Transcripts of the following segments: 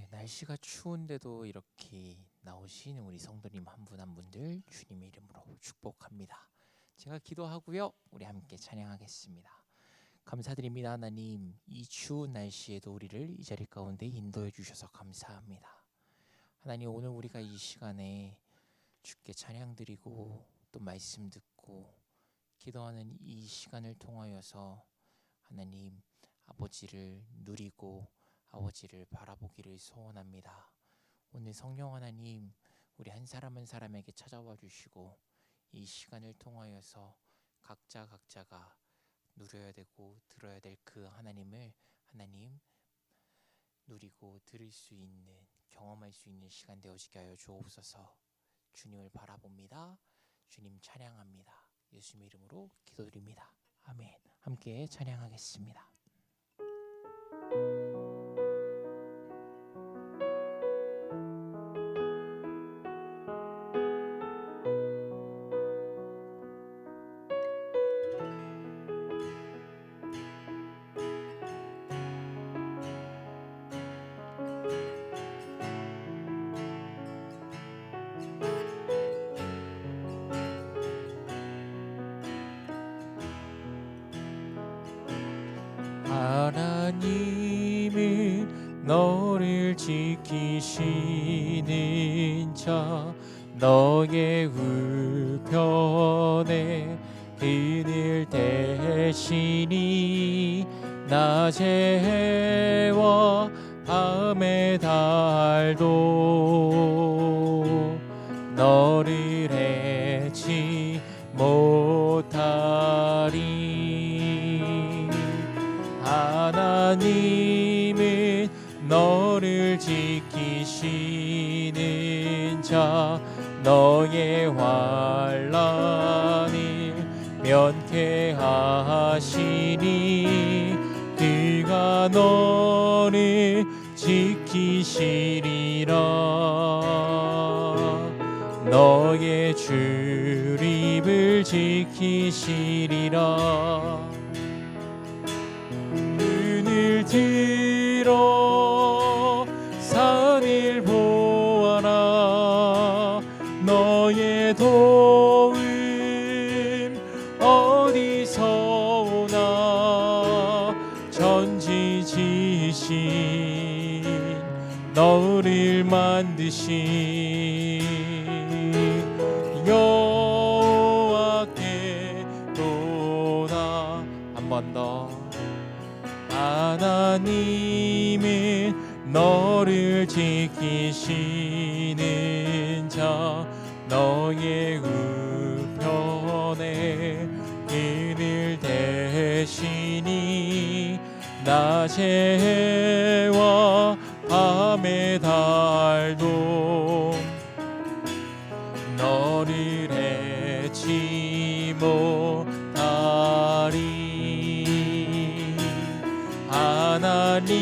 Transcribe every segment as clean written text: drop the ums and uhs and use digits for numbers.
날씨가 추운데도 이렇게 나오신 우리 성도님 한 분 한 분들 주님의 이름으로 축복합니다. 제가 기도하고요. 우리 함께 찬양하겠습니다. 감사드립니다. 하나님, 이 추운 날씨에도 우리를 이 자리 가운데 인도해 주셔서 감사합니다. 하나님, 오늘 우리가 이 시간에 주께 찬양드리고 또 말씀 듣고 기도하는 이 시간을 통하여서 하나님 아버지를 누리고 아버지를 바라보기를 소원합니다. 오늘 성령 하나님, 우리 한 사람 한 사람에게 찾아와 주시고 이 시간을 통하여서 각자가 누려야 되고 들어야 될 그 하나님을 하나님 누리고 들을 수 있는, 경험할 수 있는 시간 되어지게 하여 주옵소서. 주님을 바라봅니다. 주님 찬양합니다. 예수님의 이름으로 기도드립니다. 아멘. 함께 찬양하겠습니다. 하나님은 너를 지키시는 자, 너의 우편에 그늘 대시니 낮의 해와 밤의 달도 너를 해치 못하리. 하나님은 너를 지키시는 자, 너의 환난을 면케하시니 그가 너를 지키시리라. 너의 출입을 지키시리라. 눈을 들어 산을 보아라. 너의 도움 어디서 오나. 전지지신 너를 만드신 여호와께 도다. 한 번 더. 하나님은 너를 지키시는 자, 너의 우편에 그늘 대시니 낮의 해와 밤의 달도 너를 해치 못하리.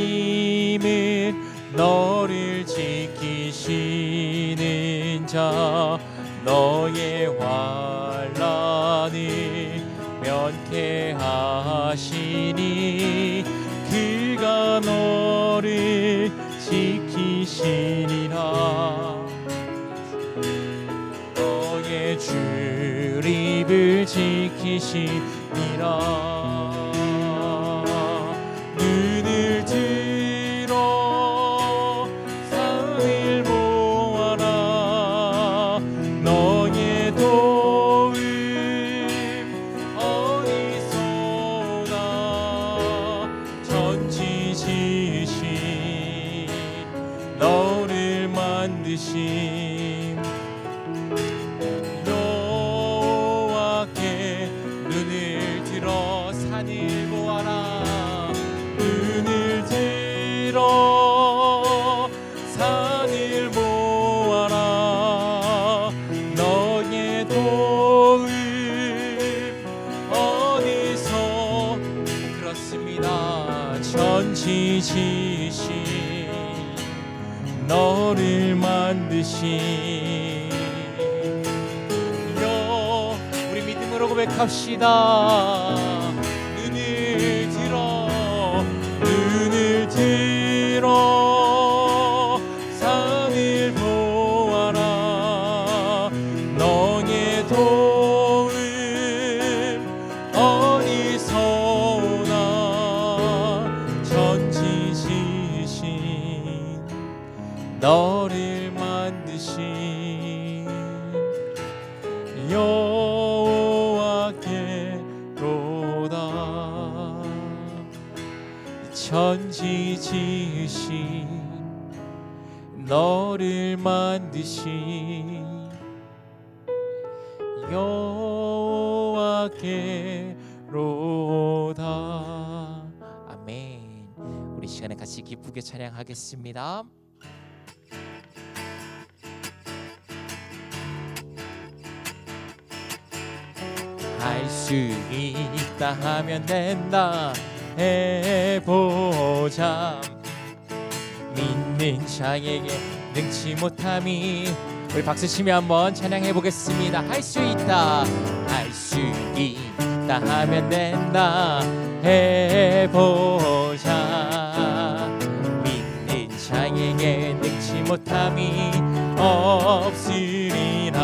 하나님은 너를 지키시는 자, 너의 환난을 면케하시니 그가 너를 지키시리라. 너의 출입을 지키시리라. 눈을 들어 산을 보아라. 너의 도움 어디서 오나. 전지지신 너를 만드신 여호와께 눈을 들어 산을 보아라. 눈을 들어 산을 보아라. 너의 도움 어디서. 그렇습니다. 전지지신 너를 만드신 우리 믿음으로 고백합시다. 눈을 들어 너를 만드신 여호와께로다. 천지 지으신 너를 만드신 여호와께로다. 아멘. 우리 시간에 같이 기쁘게 찬양하겠습니다. 할 수 있다 하면 된다 해보자. 믿는 자에게 능치 못함이. 우리 박수치며 한번 찬양해 보겠습니다. 할 수 있다, 할 수 있다 하면 된다 해보자. 믿는 자에게 능치 못함이 없으리라.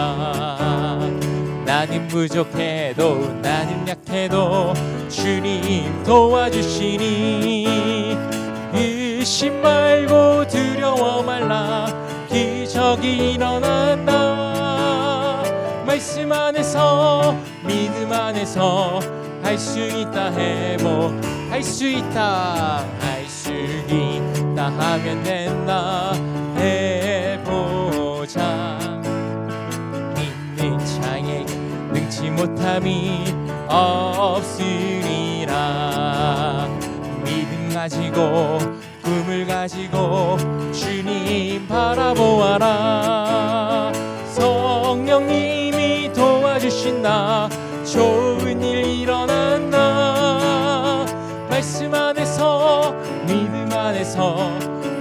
나는 부족해도 나는 약해도 주님 도와주시니 의심 말고 두려워 말라. 기적이 일어난다. 말씀 안에서 믿음 안에서 할 수 있다 해보. 할 수 있다, 할 수 있다 하면 된다 해보자. 믿는 자에게 능치 못함이 없으리라. 믿음 가지고 꿈을 가지고 주님 바라보아라. 성령님이 도와주신다. 좋은 일 일어난다. 말씀 안에서 믿음 안에서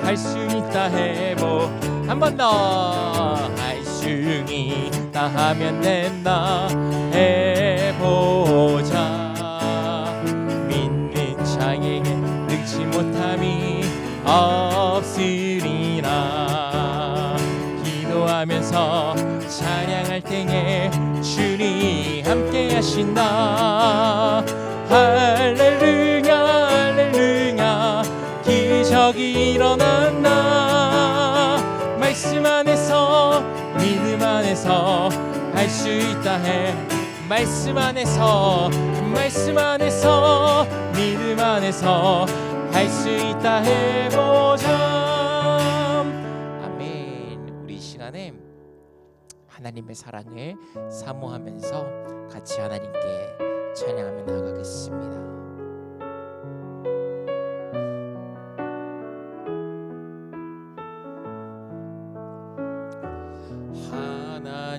할 수 있다 해보. 한 번 더. 할 수 있다 하면 된다 해보자. 믿는 자에게 능치 못함이 없으리라. 기도하면서 찬양할 때에 주님 함께 하신다. 할렐루야 할렐루야. 기적이 일어난다. 말씀 안에서 믿음 안에서 할 수 있다 해. 말씀 안에서 말씀 안에서 믿음 안에서 할 수 있다 해보자. 아멘. 우리 이 시간에 하나님의 사랑을 사모하면서 같이 하나님께 찬양하며 나아가겠습니다.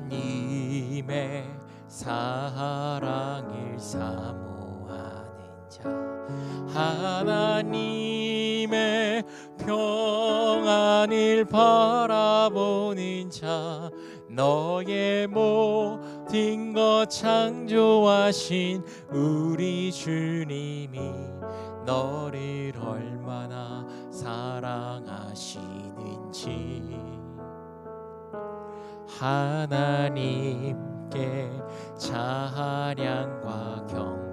하나님의 사랑을 사모하는 자, 하나님의 평안을 바라보는 자, 너의 모든 것 창조하신 우리 주님이 너를 얼마나 사랑하시는지 하나님께 찬양과 경배.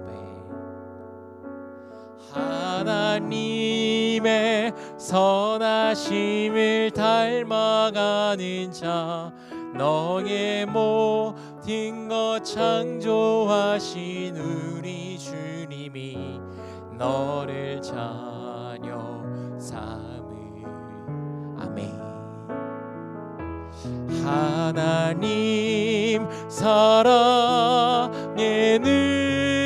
하나님의 선하심을 닮아가는 자, 너의 모든 것 창조하신 우리 주님이 너를 자녀 삼으. 아멘. 하나님 사랑의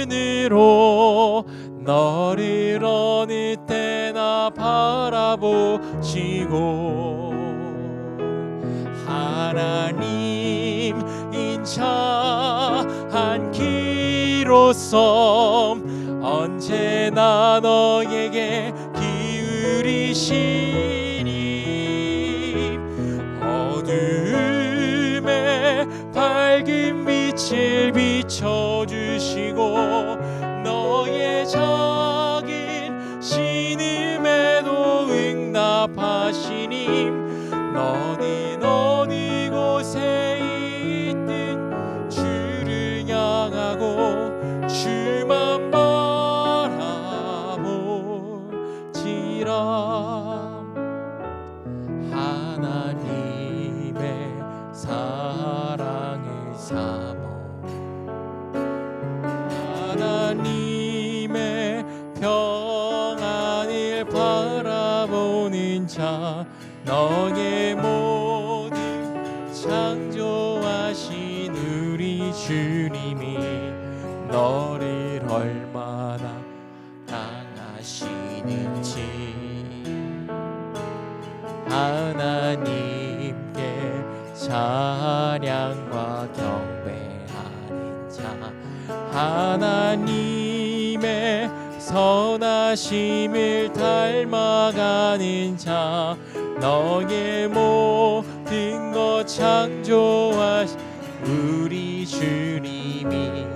눈으로 너를 어느 때나 바라보시고 하나님 인자한 기로서 언제나 너에게 기울이시니 어둠에 밝은 빛을 비춰주시고 너의 작은 신음에도 응답하시님 너는 어느 곳에 있든 주를 향하고 주만 바라볼지라. 하나님 너의 모든 창조하신 우리 주님이 너를 얼마나 사랑하시는지 하나님께 찬양과 경배하는 자 하나님의 선하심을 닮아가는 자 너의 모든 것 창조하신 우리 주님이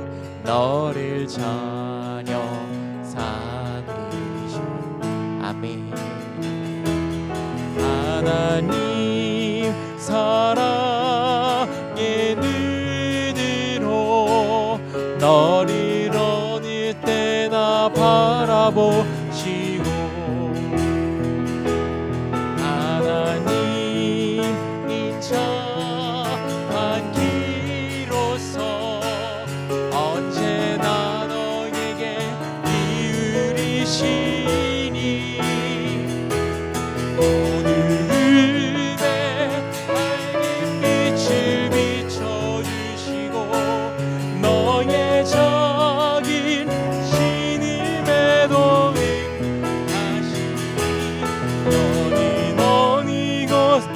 너를 전혀 삼으시 아멘. 하나님 사랑의 눈으로 너를 어느 때나 바라보시고 하나님 인자한 길로서 언제나 너에게 기울이시니 어두움에 밝은 빛을 비춰주시고 너의 적인 신임에도 응하시니 너는 어느 곳이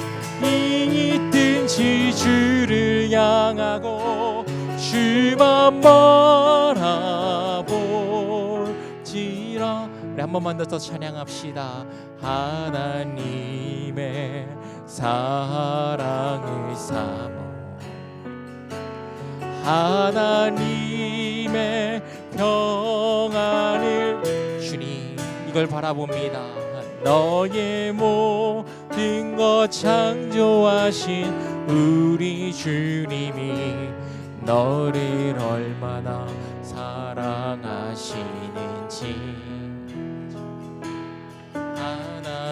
있든지 주를 향하고 주만 바라볼지라. 우리 한 번만 더 찬양합시다. 하나님의 사랑을 삼어 하나님의 평안을 주님 이걸 바라봅니다. 너의 모든 것 창조하신 우리 주님이 너를 얼마나 사랑하시는지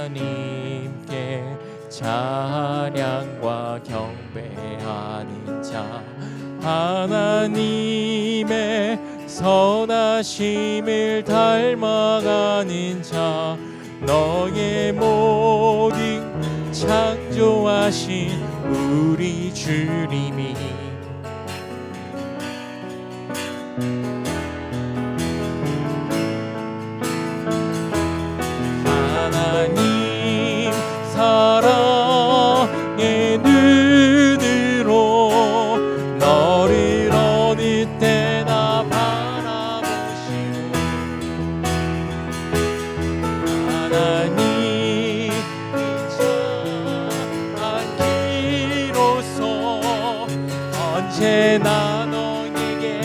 하나님께 찬양과 경배하는 자 하나님의 선하심을 닮아가는 자 너의 모든 창조하신 우리 주님이 하나님 사랑의 눈으로 너를 어느 때나 바라보시고 하나님 인자한 길로서 언제나 너에게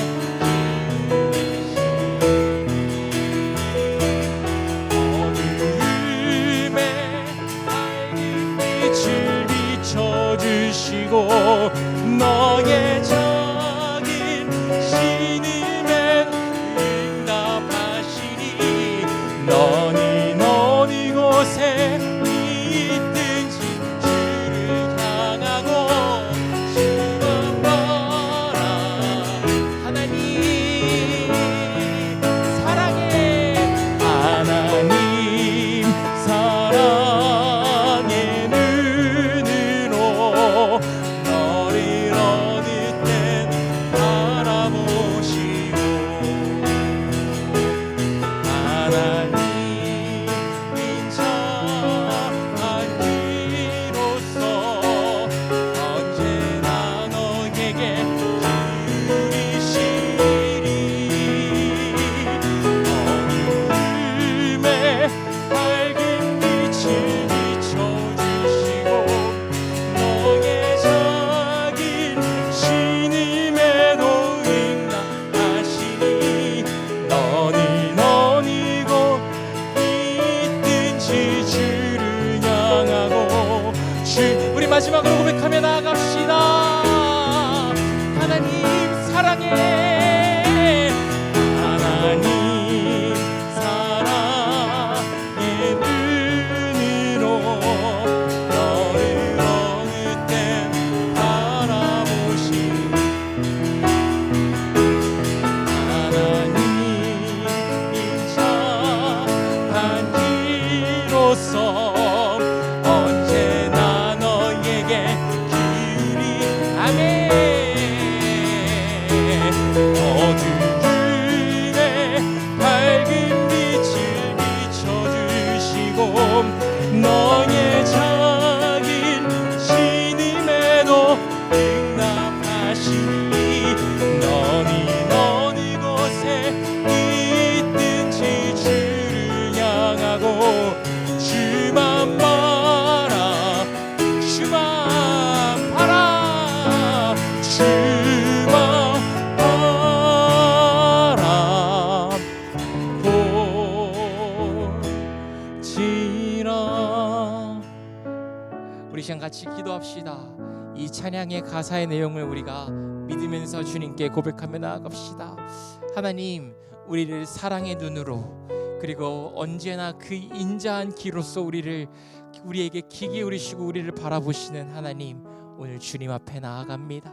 주시고 너의 적인 신임에 응답하시니 너는 어느 곳에 있든지 주를 향하고 주만 바라 하나님 사랑해 하나님 사랑의 눈으로 너를 어느 땐 바라보시고 하나님 인자한 길로서 언제나 너에게 기울이시리 어둠에 밝은 빛을 비춰주시고 너의 작은 신임에도 응답하시니 너는 어느 곳 있든지 주를 향하고 주 우리 마지막으로 고백하며 나아갑시다. 하나님 사랑해 하나님 사랑의 눈으로 너를 어느 땐 바라보시니 하나님 인자한 길로서 언제나 우리 시간 같이 기도합시다. 이 찬양의 가사의 내용을 우리가 믿으면서 주님께 고백하며 나아갑시다. 하나님, 우리를 사랑의 눈으로 그리고 언제나 그 인자한 귀로서 우리에게 귀 기울이시고 우리를 바라보시는 하나님, 오늘 주님 앞에 나아갑니다.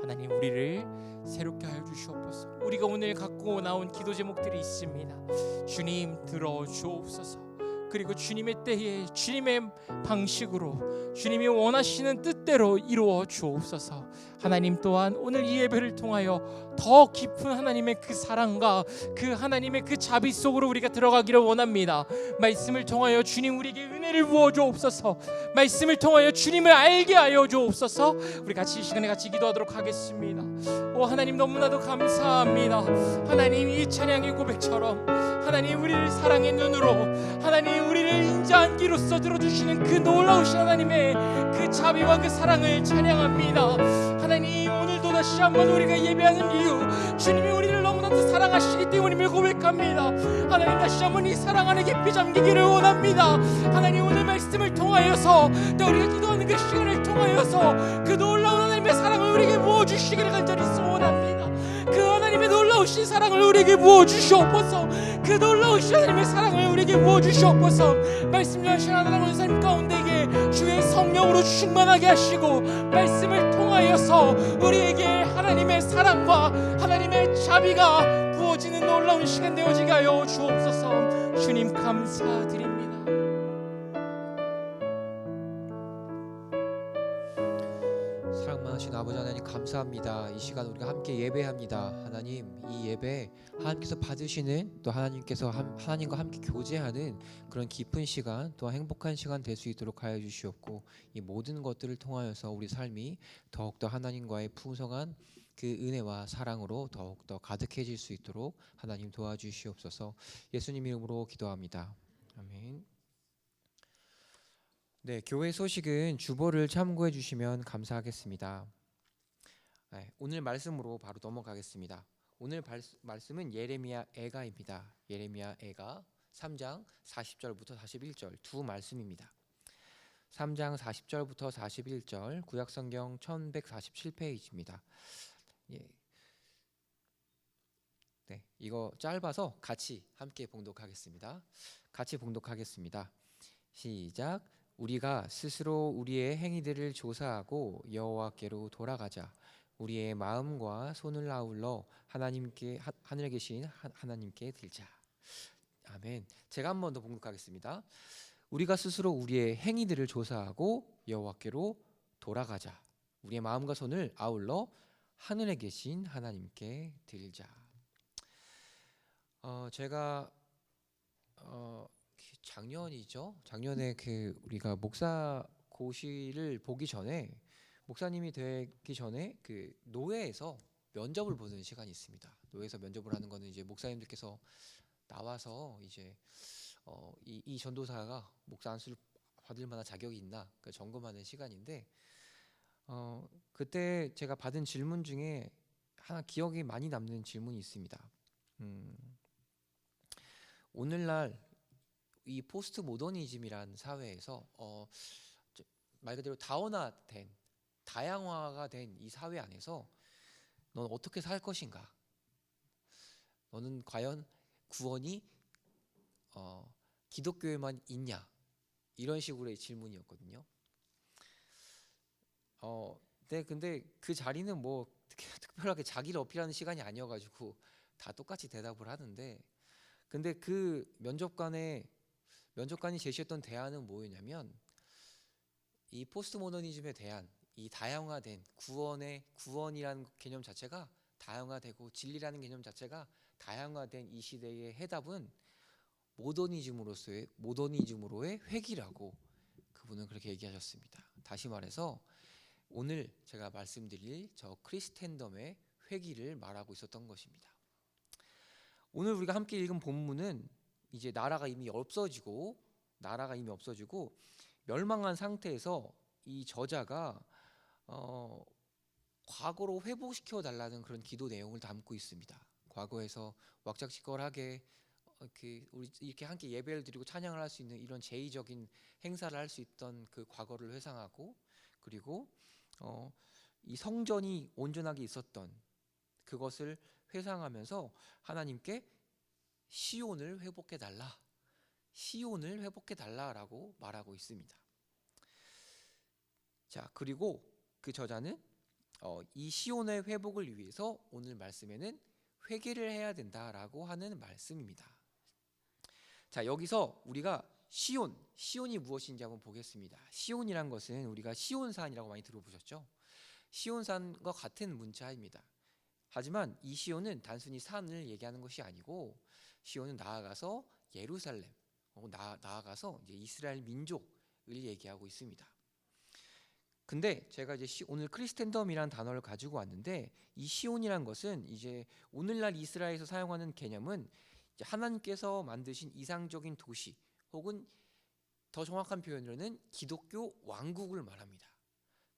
하나님, 우리를 새롭게 하여 주시옵소서. 우리가 오늘 갖고 나온 기도 제목들이 있습니다. 주님, 들어 주옵소서. 그리고 주님의 때에 주님의 방식으로 주님이 원하시는 뜻대로 이루어 주옵소서. 하나님 또한 오늘 이 예배를 통하여 더 깊은 하나님의 그 사랑과 그 하나님의 그 자비 속으로 우리가 들어가기를 원합니다. 말씀을 통하여 주님 우리에게 은혜를 부어 주옵소서. 말씀을 통하여 주님을 알게 하여 주옵소서. 우리 같이 이 시간에 같이 기도하도록 하겠습니다. 오 하나님, 너무나도 감사합니다. 하나님, 이 찬양의 고백처럼 하나님 우리를 사랑의 눈으로 하나님 우리를 인자한 귀로서 들어주시는 그 놀라우신 하나님의 그 자비와 그 사랑을 찬양합니다. 하나님, 오늘도 다시 한번 우리가 예배하는 이유, 주님이 우리를 너무나도 사랑하시기 때문임을 고백합니다. 하나님, 다시 한번 이 사랑 안에 깊이 잠기기를 원합니다. 하나님, 오늘 말씀을 통하여서 또 우리가 기도하는 그 시간을 통하여서 그 놀라운 하나님의 사랑을 우리에게 부어주시기를 간절히 소원합니다. 그 하나님의 놀라우신 사랑을 우리에게 부어주시옵소서. 그 놀라우신 하나님의 사랑을 우리에게 부어주시옵소서. 말씀 전하신 하나님 삶 가운데에 주의 성령으로 충만하게 하시고 말씀을 통하여서 우리에게 하나님의 사랑과 하나님의 자비가 부어지는 놀라운 시간 되어지게 하여 주옵소서. 주님 감사드립니다. 사랑 많으신 아버지 하나님 감사합니다. 이 시간 우리가 함께 예배합니다. 하나님, 이 예배 하나님께서 받으시는, 또 하나님께서 하나님과 함께 교제하는 그런 깊은 시간, 또한 행복한 시간 될 수 있도록 하여 주시옵고, 이 모든 것들을 통하여서 우리 삶이 더욱더 하나님과의 풍성한 그 은혜와 사랑으로 더욱더 가득해질 수 있도록 하나님 도와주시옵소서. 예수님 이름으로 기도합니다. 아멘. 네, 교회 소식은 주보를 참고해 주시면 감사하겠습니다. 오늘 말씀으로 바로 넘어가겠습니다. 오늘 말씀은 예레미야 애가입니다. 예레미야 애가 3장 40절부터 41절 두 말씀입니다. 3장 40절부터 41절 구약성경 1147페이지입니다. 네, 이거 짧아서 같이 함께 봉독하겠습니다. 같이 봉독하겠습니다. 시작. 우리가 스스로 우리의 행위들을 조사하고 여호와께로 돌아가자. 우리의 마음과 손을 아울러 하나님께, 하늘에 계신 하나님께 들자. 아멘. 제가 한 번 더 봉독하겠습니다. 우리가 스스로 우리의 행위들을 조사하고 여호와께로 돌아가자. 우리의 마음과 손을 아울러 하늘에 계신 하나님께 들자. 제가 작년에 우리가 목사 고시를 보기 전에, 목사님이 되기 전에 그 노회에서 면접을 보는 시간이 있습니다. 노회에서 면접을 하는 거는 이제 목사님들께서 나와서 이제 이 전도사가 목사 안수를 받을 만한 자격이 있나 점검하는 시간인데, 그때 제가 받은 질문 중에 하나 기억에 많이 남는 질문이 있습니다. 오늘날 이 포스트 모더니즘이란 사회에서 말 그대로 다양화가 된 이 사회 안에서 넌 어떻게 살 것인가? 너는 과연 구원이 기독교에만 있냐? 이런 식으로의 질문이었거든요. 네, 근데 그 자리는 뭐 특별하게 자기를 어필하는 시간이 아니어가지고 다 똑같이 대답을 하는데, 근데 그 면접관이 제시했던 대안은 뭐였냐면, 이 포스트 모더니즘에 대한 이 다양화된 구원이라는 개념 자체가 다양화되고 진리라는 개념 자체가 다양화된 이 시대의 해답은 모더니즘으로의 회귀라고 그분은 그렇게 얘기하셨습니다. 다시 말해서 오늘 제가 말씀드릴 저 크리스텐덤의 회귀를 말하고 있었던 것입니다. 오늘 우리가 함께 읽은 본문은 이제 나라가 이미 없어지고 멸망한 상태에서 이 저자가 과거로 회복시켜 달라는 그런 기도 내용을 담고 있습니다. 과거에서 왁작지껄하게 우리 이렇게 함께 예배를 드리고 찬양을 할 수 있는 이런 제의적인 행사를 할 수 있던 그 과거를 회상하고, 그리고 이 성전이 온전하게 있었던 그것을 회상하면서 하나님께 시온을 회복해 달라, 시온을 회복해 달라라고 말하고 있습니다. 자, 그리고 그 저자는 이 시온의 회복을 위해서 오늘 말씀에는 회개를 해야 된다라고 하는 말씀입니다. 자, 여기서 우리가 시온이 무엇인지 한번 보겠습니다. 시온이란 것은 우리가 시온산이라고 많이 들어보셨죠? 시온산과 같은 문자입니다. 하지만 이 시온은 단순히 산을 얘기하는 것이 아니고, 시온은 나아가서 예루살렘, 나아가서 이제 이스라엘 민족을 얘기하고 있습니다. 근데 제가 이제 오늘 크리스텐덤이라는 단어를 가지고 왔는데, 이 시온이란 것은 이제 오늘날 이스라엘에서 사용하는 개념은 이제 하나님께서 만드신 이상적인 도시, 혹은 더 정확한 표현으로는 기독교 왕국을 말합니다.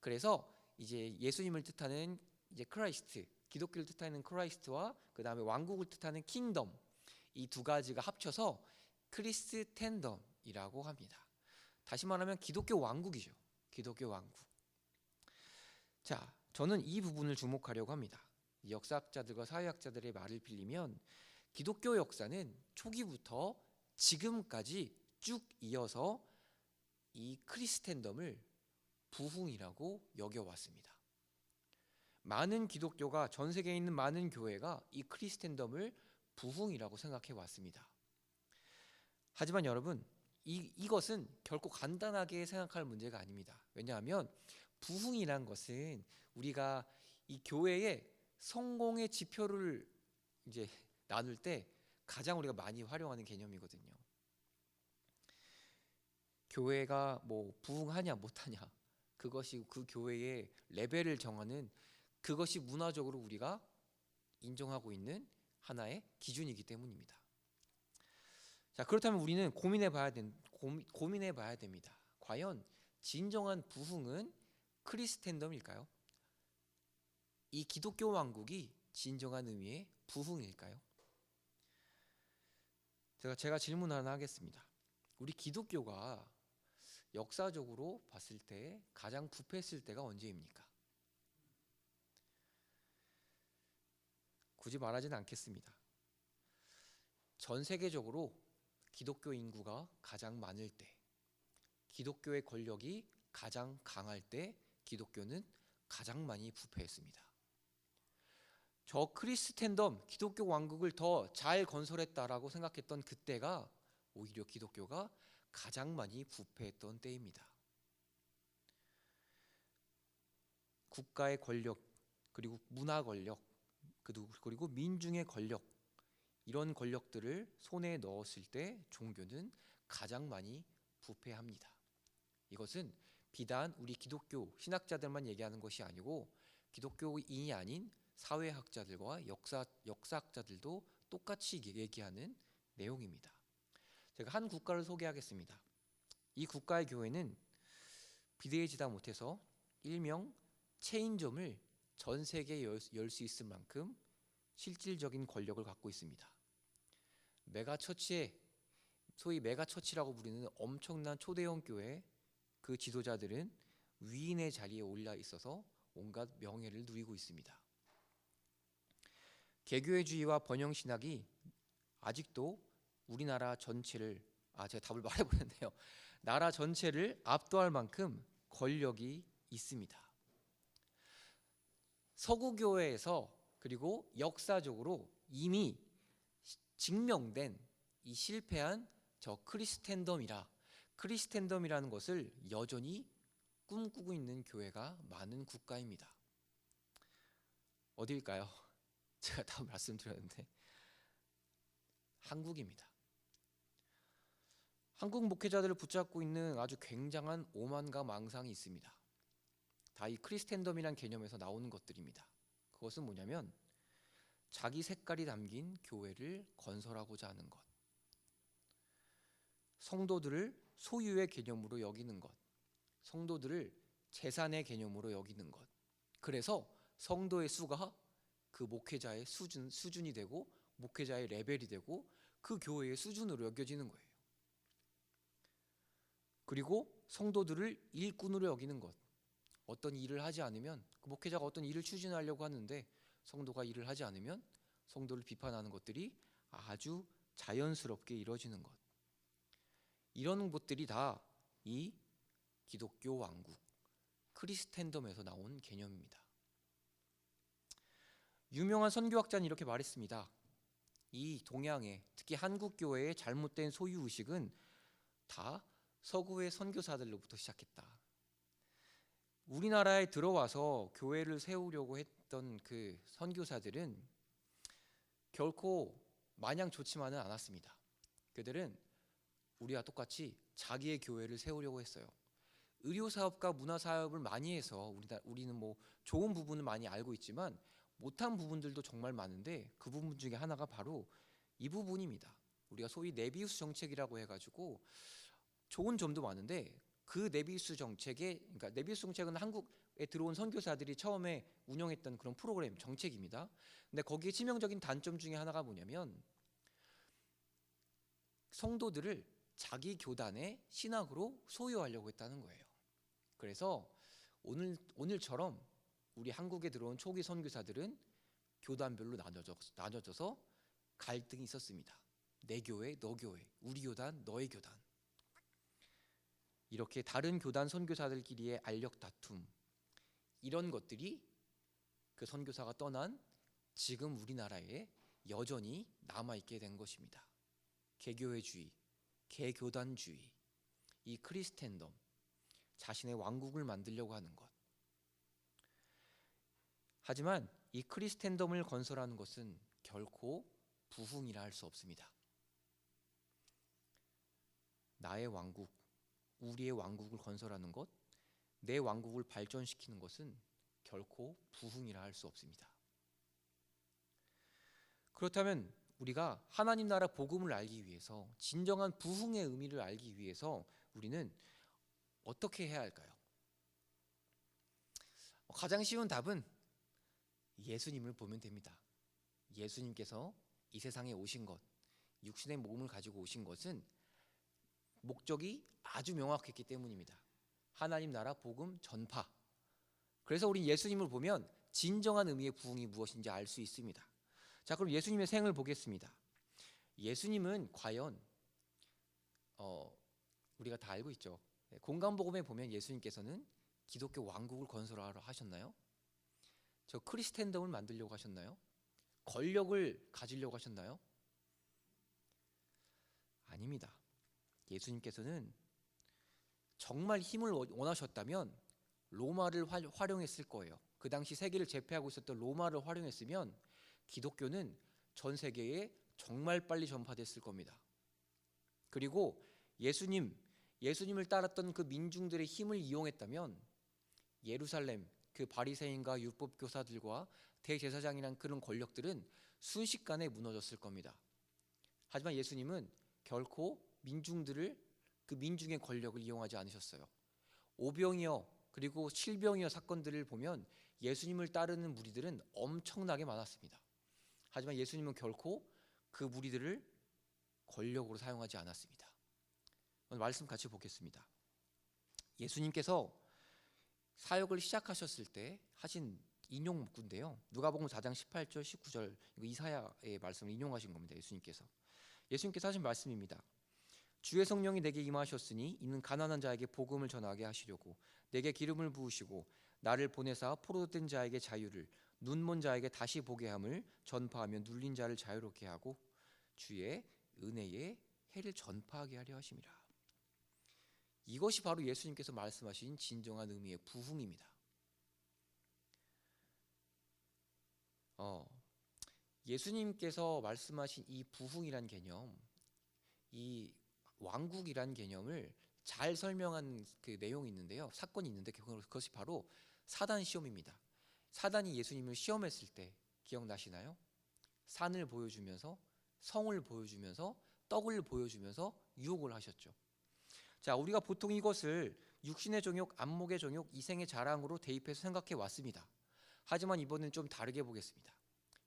그래서 이제 예수님을 뜻하는 이제 크라이스트, 기독교를 뜻하는 크라이스트와 그 다음에 왕국을 뜻하는 킹덤, 이 두 가지가 합쳐서 크리스텐덤이라고 합니다. 다시 말하면 기독교 왕국이죠. 기독교 왕국. 자, 저는 이 부분을 주목하려고 합니다. 역사학자들과 사회학자들의 말을 빌리면 기독교 역사는 초기부터 지금까지 쭉 이어서 이 크리스텐덤을 부흥이라고 여겨왔습니다. 많은 기독교가, 전 세계에 있는 많은 교회가 이 크리스텐덤을 부흥이라고 생각해 왔습니다. 하지만 여러분, 이것은 결코 간단하게 생각할 문제가 아닙니다. 왜냐하면 부흥이란 것은 우리가 이 교회의 성공의 지표를 이제 나눌 때 가장 우리가 많이 활용하는 개념이거든요. 교회가 뭐 부흥하냐 못하냐, 그것이 그 교회의 레벨을 정하는, 그것이 문화적으로 우리가 인정하고 있는 하나의 기준이기 때문입니다. 자, 그렇다면 우리는 고민해 봐야 됩니다. 과연 진정한 부흥은 크리스텐덤일까요? 이 기독교 왕국이 진정한 의미의 부흥일까요? 제가 질문 하나 하겠습니다. 우리 기독교가 역사적으로 봤을 때 가장 부패했을 때가 언제입니까? 굳이 말하지는 않겠습니다. 전 세계적으로 기독교 인구가 가장 많을 때, 기독교의 권력이 가장 강할 때 기독교는 가장 많이 부패했습니다. 저 크리스텐덤, 기독교 왕국을 더 잘 건설했다라고 생각했던 그때가 오히려 기독교가 가장 많이 부패했던 때입니다. 국가의 권력, 그리고 문화 권력, 그리고 민중의 권력, 이런 권력들을 손에 넣었을 때 종교는 가장 많이 부패합니다. 이것은 비단 우리 기독교 신학자들만 얘기하는 것이 아니고, 기독교인이 아닌 사회학자들과 역사학자들도 똑같이 얘기하는 내용입니다. 제가 한 국가를 소개하겠습니다. 이 국가의 교회는 비대해지다 못해서 일명 체인점을 전 세계에 열 수 있을 만큼 실질적인 권력을 갖고 있습니다. 메가처치에, 소위 메가처치라고 부르는 엄청난 초대형 교회, 그 지도자들은 위인의 자리에 올라 있어서 온갖 명예를 누리고 있습니다. 개교회주의와 번영신학이 아직도 우리나라 전체를, 제가 답을 말해버렸네요. 나라 전체를 압도할 만큼 권력이 있습니다. 서구교회에서, 그리고 역사적으로 이미 증명된 이 실패한 저 크리스텐덤이라는 것을 여전히 꿈꾸고 있는 교회가 많은 국가입니다. 어디일까요? 제가 다 말씀드렸는데 한국입니다. 한국 목회자들을 붙잡고 있는 아주 굉장한 오만과 망상이 있습니다. 다 이 크리스텐덤이란 개념에서 나오는 것들입니다. 그것은 뭐냐면 자기 색깔이 담긴 교회를 건설하고자 하는 것, 성도들을 소유의 개념으로 여기는 것, 성도들을 재산의 개념으로 여기는 것, 그래서 성도의 수가 그 목회자의 수준이 되고 목회자의 레벨이 되고 그 교회의 수준으로 여겨지는 거예요. 그리고 성도들을 일꾼으로 여기는 것. 어떤 일을 하지 않으면, 그 목회자가 어떤 일을 추진하려고 하는데 성도가 일을 하지 않으면 성도를 비판하는 것들이 아주 자연스럽게 이루어지는 것. 이런 것들이 다 이 기독교 왕국, 크리스텐덤에서 나온 개념입니다. 유명한 선교학자는 이렇게 말했습니다. 이 동양의, 특히 한국 교회의 잘못된 소유 의식은 다 서구의 선교사들로부터 시작했다. 우리나라에 들어와서 교회를 세우려고 했던 그 선교사들은 결코 마냥 좋지만은 않았습니다. 그들은 우리와 똑같이 자기의 교회를 세우려고 했어요. 의료 사업과 문화 사업을 많이 해서 우리는 뭐 좋은 부분을 많이 알고 있지만 못한 부분들도 정말 많은데 그 부분 중에 하나가 바로 이 부분입니다. 우리가 소위 네비우스 정책이라고 해가지고 좋은 점도 많은데 그 네비우스 정책에, 그러니까 네비우스 정책은 한국에 들어온 선교사들이 처음에 운영했던 그런 프로그램 정책입니다. 근데 거기에 치명적인 단점 중에 하나가 뭐냐면 성도들을 자기 교단의 신학으로 소유하려고 했다는 거예요. 그래서 오늘처럼 우리 한국에 들어온 초기 선교사들은 교단별로 나눠져서 갈등이 있었습니다. 내 교회, 너 교회, 우리 교단, 너의 교단. 이렇게 다른 교단 선교사들끼리의 알력 다툼, 이런 것들이 그 선교사가 떠난 지금 우리나라에 여전히 남아있게 된 것입니다. 개교회주의, 개교단주의, 이 크리스텐덤, 자신의 왕국을 만들려고 하는 것. 하지만 이 크리스텐덤을 건설하는 것은 결코 부흥이라 할 수 없습니다. 나의 왕국, 우리의 왕국을 건설하는 것, 내 왕국을 발전시키는 것은 결코 부흥이라 할 수 없습니다. 그렇다면 우리가 하나님 나라 복음을 알기 위해서, 진정한 부흥의 의미를 알기 위해서 우리는 어떻게 해야 할까요? 가장 쉬운 답은 예수님을 보면 됩니다. 예수님께서 이 세상에 오신 것, 육신의 몸을 가지고 오신 것은 목적이 아주 명확했기 때문입니다. 하나님 나라 복음 전파. 그래서 우리 예수님을 보면 진정한 의미의 부흥이 무엇인지 알 수 있습니다. 자, 그럼 예수님의 생을 보겠습니다. 예수님은 과연 우리가 다 알고 있죠. 공간복음에 보면 예수님께서는 기독교 왕국을 건설하러 하셨나요? 저 크리스텐덤을 만들려고 하셨나요? 권력을 가지려고 하셨나요? 아닙니다. 예수님께서는 정말 힘을 원하셨다면 로마를 활용했을 거예요. 그 당시 세계를 제패하고 있었던 로마를 활용했으면 기독교는 전 세계에 정말 빨리 전파됐을 겁니다. 그리고 예수님을 따랐던 그 민중들의 힘을 이용했다면 예루살렘, 그 바리새인과 율법 교사들과 대제사장이란 그런 권력들은 순식간에 무너졌을 겁니다. 하지만 예수님은 결코 그 민중의 권력을 이용하지 않으셨어요. 오병이어 그리고 칠병이어 사건들을 보면 예수님을 따르는 무리들은 엄청나게 많았습니다. 하지만 예수님은 결코 그 무리들을 권력으로 사용하지 않았습니다. 오늘 말씀 같이 보겠습니다. 예수님께서 사역을 시작하셨을 때 하신 인용 문구인데요. 누가복음 4장 18절 19절, 이거 이사야의 말씀을 인용하신 겁니다. 예수님께서 하신 말씀입니다. 주의 성령이 내게 임하셨으니 이는 가난한 자에게 복음을 전하게 하시려고 내게 기름을 부으시고 나를 보내사 포로된 자에게 자유를, 눈먼 자에게 다시 보게 함을 전파하며 눌린 자를 자유롭게 하고 주의 은혜의 해를 전파하게 하려 하심이라. 이것이 바로 예수님께서 말씀하신 진정한 의미의 부흥입니다. 예수님께서 말씀하신 이 부흥이란 개념, 이 왕국이란 개념을 잘 설명한 그 내용이 있는데요. 사건이 있는데 그것이 바로 사단 시험입니다. 사단이 예수님을 시험했을 때 기억나시나요? 산을 보여주면서, 성을 보여주면서, 떡을 보여주면서 유혹을 하셨죠. 자, 우리가 보통 이것을 육신의 정욕, 안목의 정욕, 이생의 자랑으로 대입해서 생각해 왔습니다. 하지만 이번엔 좀 다르게 보겠습니다.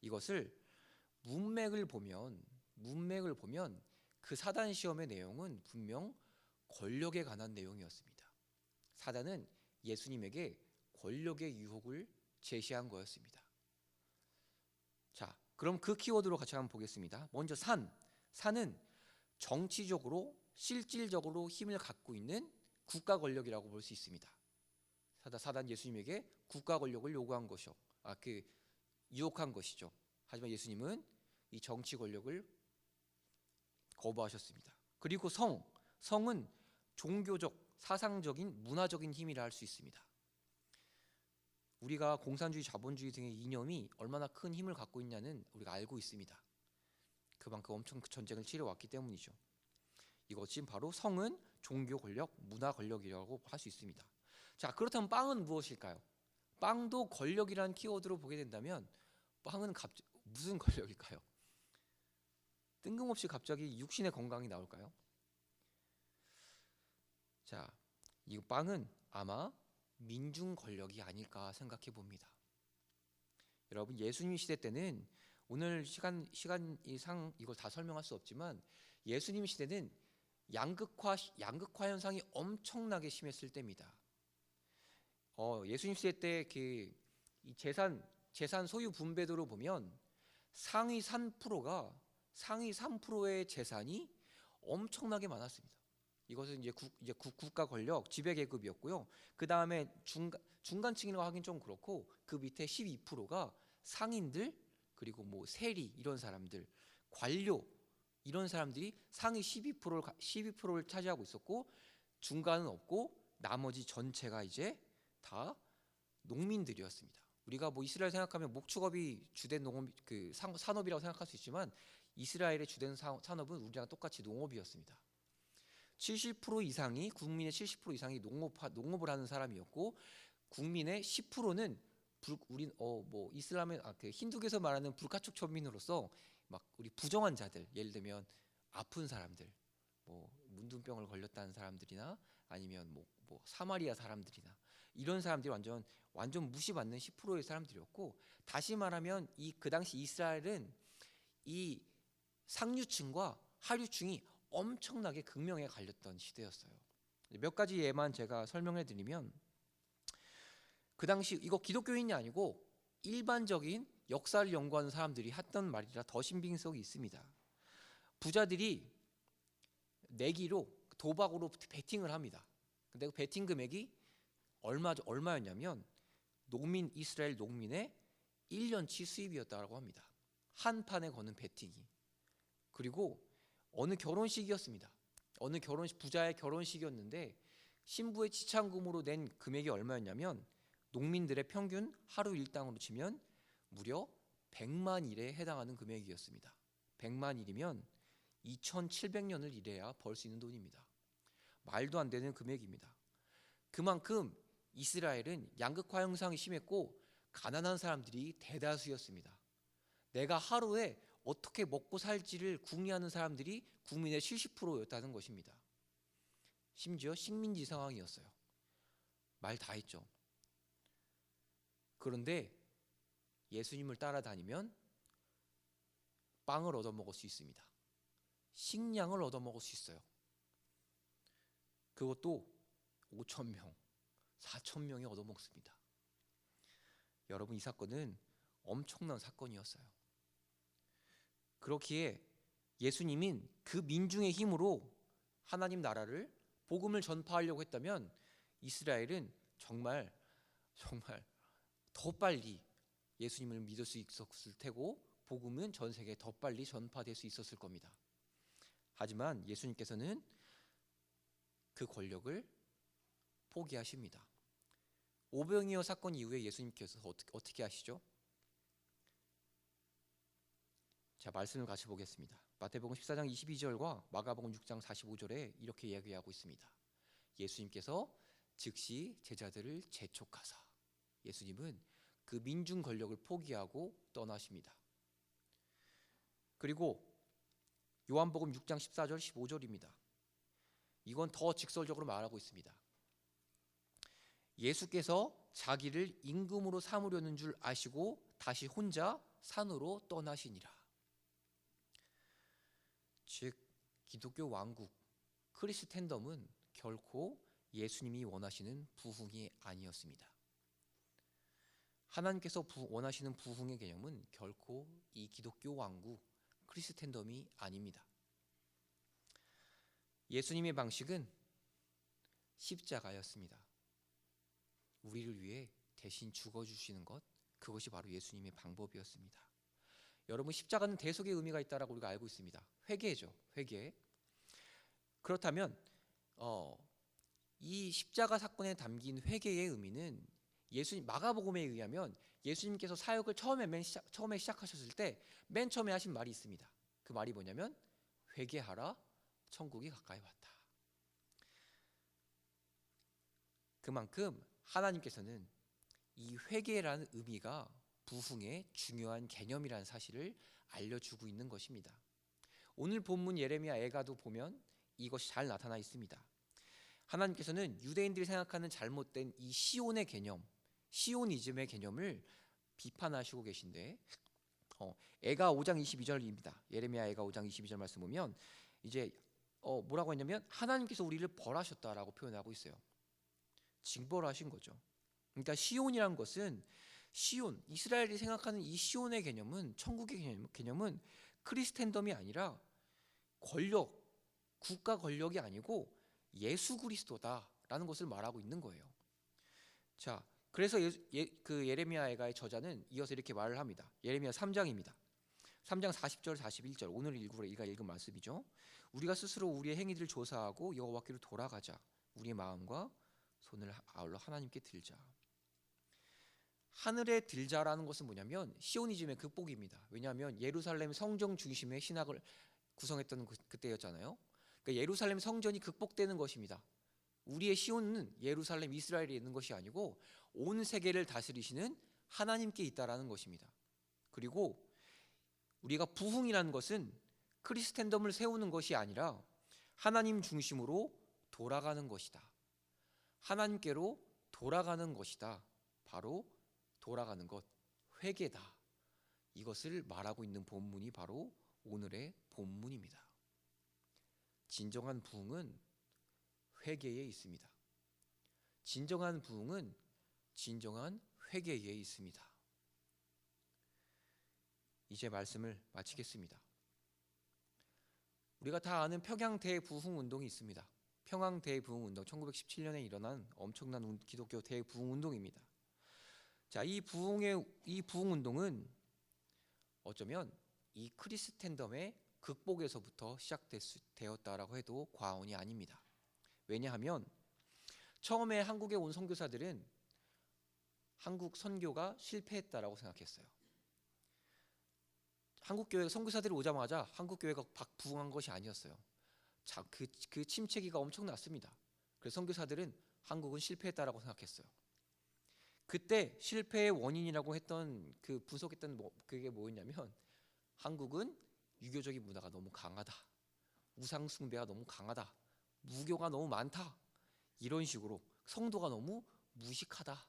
이것을 문맥을 보면 문맥을 보면 그 사단 시험의 내용은 분명 권력에 관한 내용이었습니다. 사단은 예수님에게 권력의 유혹을 제시한 거였습니다. 자, 그럼 그 키워드로 같이 한번 보겠습니다. 먼저 산은 정치적으로 실질적으로 힘을 갖고 있는 국가 권력이라고 볼 수 있습니다. 사단 예수님에게 국가 권력을 요구한 것이요, 유혹한 것이죠. 하지만 예수님은 이 정치 권력을 거부하셨습니다. 그리고 성은 종교적, 사상적인, 문화적인 힘이라 할 수 있습니다. 우리가 공산주의, 자본주의 등의 이념이 얼마나 큰 힘을 갖고 있냐는 우리가 알고 있습니다. 그만큼 엄청 전쟁을 치러왔기 때문이죠. 이것이 바로 성은 종교 권력, 문화 권력이라고 할 수 있습니다. 자, 그렇다면 빵은 무엇일까요? 빵도 권력이라는 키워드로 보게 된다면 빵은 무슨 권력일까요? 뜬금없이 갑자기 육신의 건강이 나올까요? 자, 이 빵은 아마 민중 권력이 아닐까 생각해 봅니다. 여러분, 예수님 시대 때는 오늘 시간이상 이걸 다 설명할 수 없지만 예수님 시대는 양극화 현상이 엄청나게 심했을 때입니다. 예수님 시대 때 이 재산 소유 분배도로 보면 상위 3%의 재산이 엄청나게 많았습니다. 이것은 이제 국가 권력, 지배 계급이었고요. 그 다음에 중간층이라고 하긴 좀 그렇고 그 밑에 12%가 상인들, 그리고 뭐 세리 이런 사람들, 관료 이런 사람들이 상위 12%를 차지하고 있었고, 중간은 없고 나머지 전체가 이제 다 농민들이었습니다. 우리가 뭐 이스라엘 생각하면 목축업이 주된 산업이라고 생각할 수 있지만 이스라엘의 주된 산업은 우리랑 똑같이 농업이었습니다. 70% 이상이 국민의 70% 이상이 농업을 하는 사람이었고, 국민의 10%는 이슬람의 힌두교에서 말하는 불가촉 천민으로서 막 우리 부정한 자들, 예를 들면 아픈 사람들, 뭐 문둥병을 걸렸다는 사람들이나 아니면 뭐 사마리아 사람들이나 이런 사람들이 완전 무시받는 10%의 사람들이었고, 다시 말하면 그 당시 이스라엘은 이 상류층과 하류층이 엄청나게 극명하게 갈렸던 시대였어요. 몇 가지 예만 제가 설명해 드리면, 그 당시 이거 기독교인이 아니고 일반적인 역사를 연구하는 사람들이 했던 말이라 더 신빙성이 있습니다. 부자들이 내기로, 도박으로 베팅을 합니다. 근데 그 베팅 금액이 얼마였냐면 이스라엘 농민의 1년치 수입이었다고 합니다. 한 판에 거는 베팅이. 그리고 어느 결혼식이었습니다. 부자의 결혼식이었는데 신부의 지참금으로 낸 금액이 얼마였냐면 농민들의 평균 하루 일당으로 치면 무려 100만 일에 해당하는 금액이었습니다. 100만 일이면 2700년을 일해야 벌 수 있는 돈입니다. 말도 안 되는 금액입니다. 그만큼 이스라엘은 양극화 현상이 심했고 가난한 사람들이 대다수였습니다. 내가 하루에 어떻게 먹고 살지를 궁리하는 사람들이 국민의 70%였다는 것입니다. 심지어 식민지 상황이었어요. 말 다 했죠. 그런데 예수님을 따라다니면 빵을 얻어먹을 수 있습니다. 식량을 얻어먹을 수 있어요. 그것도 5,000명, 4,000명이 얻어먹습니다. 여러분, 이 사건은 엄청난 사건이었어요. 그렇기에 예수님은 그 민중의 힘으로 하나님 나라를, 복음을 전파하려고 했다면 이스라엘은 정말 더 빨리 예수님을 믿을 수 있었을 테고 복음은 전 세계에 더 빨리 전파될 수 있었을 겁니다. 하지만 예수님께서는 그 권력을 포기하십니다. 오병이어 사건 이후에 예수님께서 어떻게 하시죠? 자, 말씀을 같이 보겠습니다. 마태복음 14장 22절과 마가복음 6장 45절에 이렇게 이야기하고 있습니다. 예수님께서 즉시 제자들을 재촉하사, 예수님은 그 민중 권력을 포기하고 떠나십니다. 그리고 요한복음 6장 14절 15절입니다. 이건 더 직설적으로 말하고 있습니다. 예수께서 자기를 임금으로 삼으려는 줄 아시고 다시 혼자 산으로 떠나시니라. 즉 기독교 왕국 크리스텐덤은 결코 예수님이 원하시는 부흥이 아니었습니다. 하나님께서 원하시는 부흥의 개념은 결코 이 기독교 왕국 크리스텐덤이 아닙니다. 예수님의 방식은 십자가였습니다. 우리를 위해 대신 죽어주시는 것, 그것이 바로 예수님의 방법이었습니다. 여러분, 십자가는 대속의 의미가 있다라고 우리가 알고 있습니다. 회개죠, 회개. 그렇다면 이 십자가 사건에 담긴 회개의 의미는 마가복음에 의하면 예수님께서 사역을 처음에 시작하셨을 때 맨 처음에 하신 말이 있습니다. 그 말이 뭐냐면 회개하라, 천국이 가까이 왔다. 그만큼 하나님께서는 이 회개라는 의미가 부흥의 중요한 개념이라는 사실을 알려주고 있는 것입니다. 오늘 본문 예레미야 애가도 보면 이것이 잘 나타나 있습니다. 하나님께서는 유대인들이 생각하는 잘못된 이 시온의 개념, 시오니즘의 개념을 비판하시고 계신데, 애가 5장 22절입니다. 예레미야 애가 5장 22절 말씀 보면 이제 뭐라고 했냐면 하나님께서 우리를 벌하셨다라고 표현하고 있어요. 징벌하신 거죠. 그러니까 시온이란 것은 이스라엘이 생각하는 이 시온의 개념은, 천국의 개념은 크리스텐덤이 아니라 국가 권력이 아니고 예수 그리스도다라는 것을 말하고 있는 거예요. 자, 그래서 그 예레미야 애가의 저자는 이어서 이렇게 말을 합니다. 예레미야 3장입니다. 3장 40절 41절 오늘 우리가 읽은 말씀이죠. 우리가 스스로 우리의 행위들을 조사하고 여호와께로 돌아가자. 우리의 마음과 손을 아울러 하나님께 들자. 하늘에 들자라는 것은 뭐냐면 시오니즘의 극복입니다. 왜냐하면 예루살렘 성정 중심의 신학을 구성했던 그때였잖아요. 그러니까 예루살렘 성전이 극복되는 것입니다. 우리의 시온은 예루살렘 이스라엘에 있는 것이 아니고 온 세계를 다스리시는 하나님께 있다라는 것입니다. 그리고 우리가 부흥이라는 것은 크리스텐덤을 세우는 것이 아니라 하나님 중심으로 돌아가는 것이다. 하나님께로 돌아가는 것이다. 바로 돌아가는 것, 회개다. 이것을 말하고 있는 본문이 바로 오늘의 본문입니다. 진정한 부흥은 회개에 있습니다. 진정한 부흥은 진정한 회개에 있습니다. 이제 말씀을 마치겠습니다. 우리가 다 아는 평양 대부흥 운동이 있습니다. 평양 대부흥 운동, 1917년에 일어난 엄청난 기독교 대부흥 운동입니다. 자, 이 부흥 운동은 어쩌면 이 크리스텐덤의 극복에서부터 시작되었다라고 해도 과언이 아닙니다. 왜냐하면 처음에 한국에 온 선교사들은 한국 선교가 실패했다라고 생각했어요. 한국 교회 선교사들이 오자마자 한국 교회가 부흥한 것이 아니었어요. 자, 그 침체기가 엄청났습니다. 그래서 선교사들은 한국은 실패했다라고 생각했어요. 그때 실패의 원인이라고 했던 분석했던 그게 뭐였냐면 한국은 유교적인 문화가 너무 강하다, 우상 숭배가 너무 강하다, 무교가 너무 많다, 이런 식으로 성도가 너무 무식하다,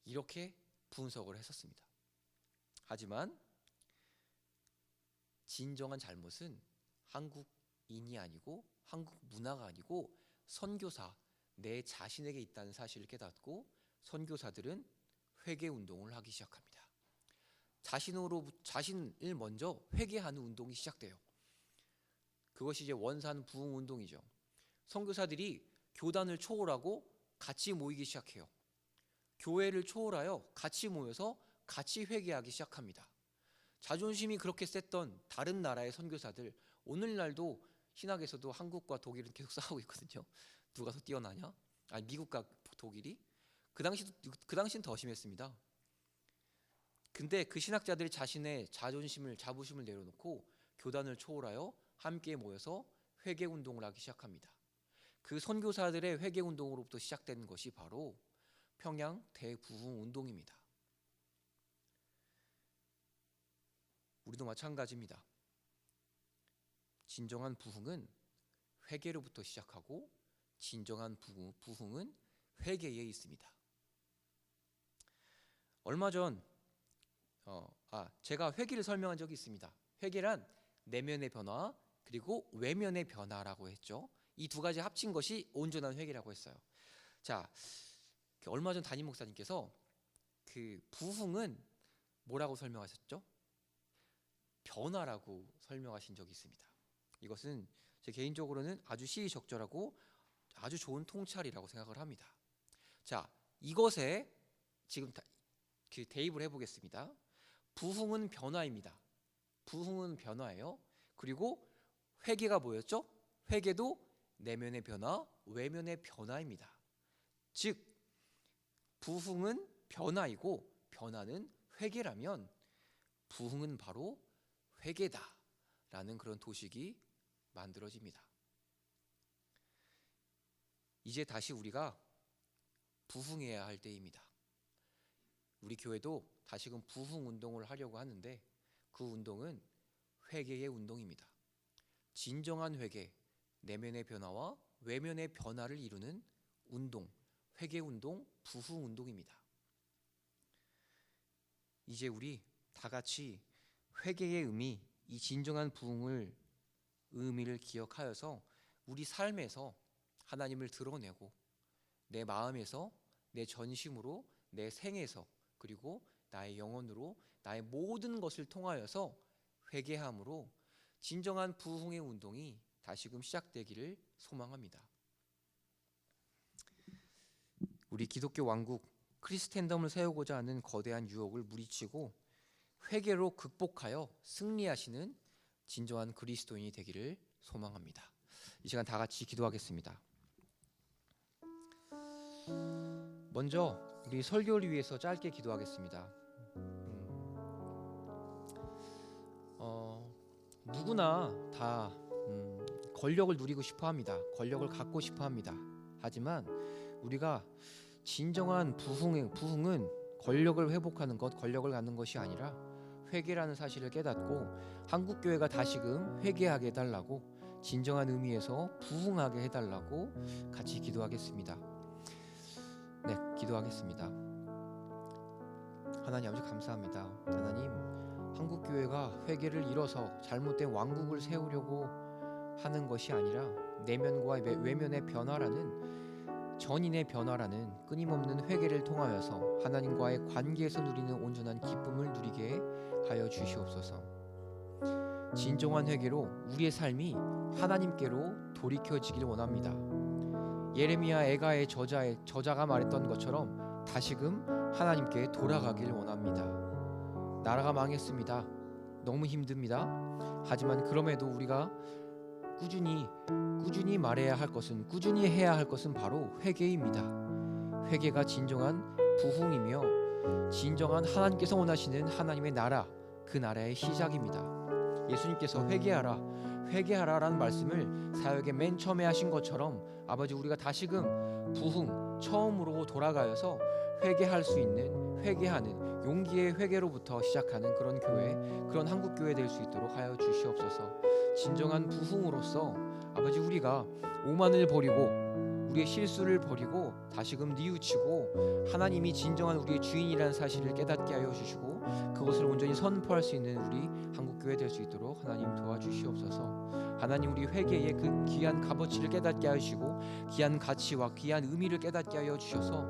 이렇게 분석을 했었습니다. 하지만 진정한 잘못은 한국인이 아니고 한국 문화가 아니고 선교사 내 자신에게 있다는 사실을 깨닫고 선교사들은 회개 운동을 하기 시작합니다. 자신을 먼저 회개하는 운동이 시작돼요. 그것이 이제 원산 부흥 운동이죠. 선교사들이 교단을 초월하고 같이 모이기 시작해요. 교회를 초월하여 같이 모여서 같이 회개하기 시작합니다. 자존심이 그렇게 셌던 다른 나라의 선교사들, 오늘날도 신학에서도 한국과 독일은 계속 싸우고 있거든요. 누가 더 뛰어나냐? 아니, 미국과 독일이? 그 당시는 더 심했습니다. 근데 그 신학자들이 자신의 자부심을 내려놓고 교단을 초월하여 함께 모여서 회개 운동을 하기 시작합니다. 그 선교사들의 회개 운동으로부터 시작된 것이 바로 평양 대부흥 운동입니다. 우리도 마찬가지입니다. 진정한 부흥은 회개로부터 시작하고 진정한 부흥은 회개에 있습니다. 얼마 전 제가 회개를 설명한 적이 있습니다. 회개란 내면의 변화 그리고 외면의 변화라고 했죠. 이 두 가지 합친 것이 온전한 회개라고 했어요. 자, 얼마 전 담임 목사님께서 그 부흥은 뭐라고 설명하셨죠? 변화라고 설명하신 적이 있습니다. 이것은 제 개인적으로는 아주 시의적절하고 아주 좋은 통찰이라고 생각을 합니다. 자, 이것에 지금 그 대입을 해보겠습니다. 부흥은 변화입니다. 부흥은 변화예요. 그리고 회개가 뭐였죠? 회개도 내면의 변화, 외면의 변화입니다. 즉 부흥은 변화이고 변화는 회개라면 부흥은 바로 회개다라는 그런 도식이 만들어집니다. 이제 다시 우리가 부흥해야 할 때입니다. 우리 교회도 다시금 부흥 운동을 하려고 하는데 그 운동은 회개의 운동입니다. 진정한 회개, 내면의 변화와 외면의 변화를 이루는 운동, 회개 운동, 부흥 운동입니다. 이제 우리 다 같이 회개의 의미, 이 진정한 부흥을 의미를 기억하여서 우리 삶에서 하나님을 드러내고 내 마음에서, 내 전심으로, 내 생에서, 그리고 나의 영혼으로 나의 모든 것을 통하여서 회개함으로 진정한 부흥의 운동이 다시금 시작되기를 소망합니다. 우리 기독교 왕국 크리스텐덤을 세우고자 하는 거대한 유혹을 무리치고 회개로 극복하여 승리하시는 진정한 그리스도인이 되기를 소망합니다. 이 시간 다 같이 기도하겠습니다. 먼저 우리 설교를 위해서 짧게 기도하겠습니다. 누구나 다 권력을 누리고 싶어합니다. 권력을 갖고 싶어합니다. 하지만 우리가 진정한 부흥은 권력을 회복하는 것, 권력을 갖는 것이 아니라 회개라는 사실을 깨닫고 한국교회가 다시금 회개하게 해달라고, 진정한 의미에서 부흥하게 해달라고 같이 기도하겠습니다. 네, 기도하겠습니다. 하나님 아버지 감사합니다. 하나님, 한국교회가 회개를 이뤄서 잘못된 왕국을 세우려고 하는 것이 아니라 내면과 외면의 변화라는, 전인의 변화라는 끊임없는 회개를 통하여서 하나님과의 관계에서 누리는 온전한 기쁨을 누리게 하여 주시옵소서. 진정한 회개로 우리의 삶이 하나님께로 돌이켜지길 원합니다. 예레미야 애가의 저자가 말했던 것처럼 다시금 하나님께 돌아가길 원합니다. 나라가 망했습니다. 너무 힘듭니다. 하지만 그럼에도 우리가 꾸준히 말해야 할 것은, 꾸준히 해야 할 것은 바로 회개입니다. 회개가 진정한 부흥이며 진정한 하나님께서 원하시는 하나님의 나라, 그 나라의 시작입니다. 예수님께서 회개하라라는 말씀을 사역의 맨 처음에 하신 것처럼 아버지, 우리가 다시금 부흥 처음으로 돌아가서 회개할 수 있는, 회개하는 용기의 회개로부터 시작하는 그런 교회, 그런 한국교회 될 수 있도록 하여 주시옵소서. 진정한 부흥으로서 아버지, 우리가 오만을 버리고 우리의 실수를 버리고 다시금 뉘우치고 하나님이 진정한 우리의 주인이라는 사실을 깨닫게 하여 주시고 그것을 온전히 선포할 수 있는 우리 한국교회 될 수 있도록 하나님 도와주시옵소서. 하나님, 우리 회개의 그 귀한 값어치를 깨닫게 하시고 귀한 가치와 귀한 의미를 깨닫게 하여 주셔서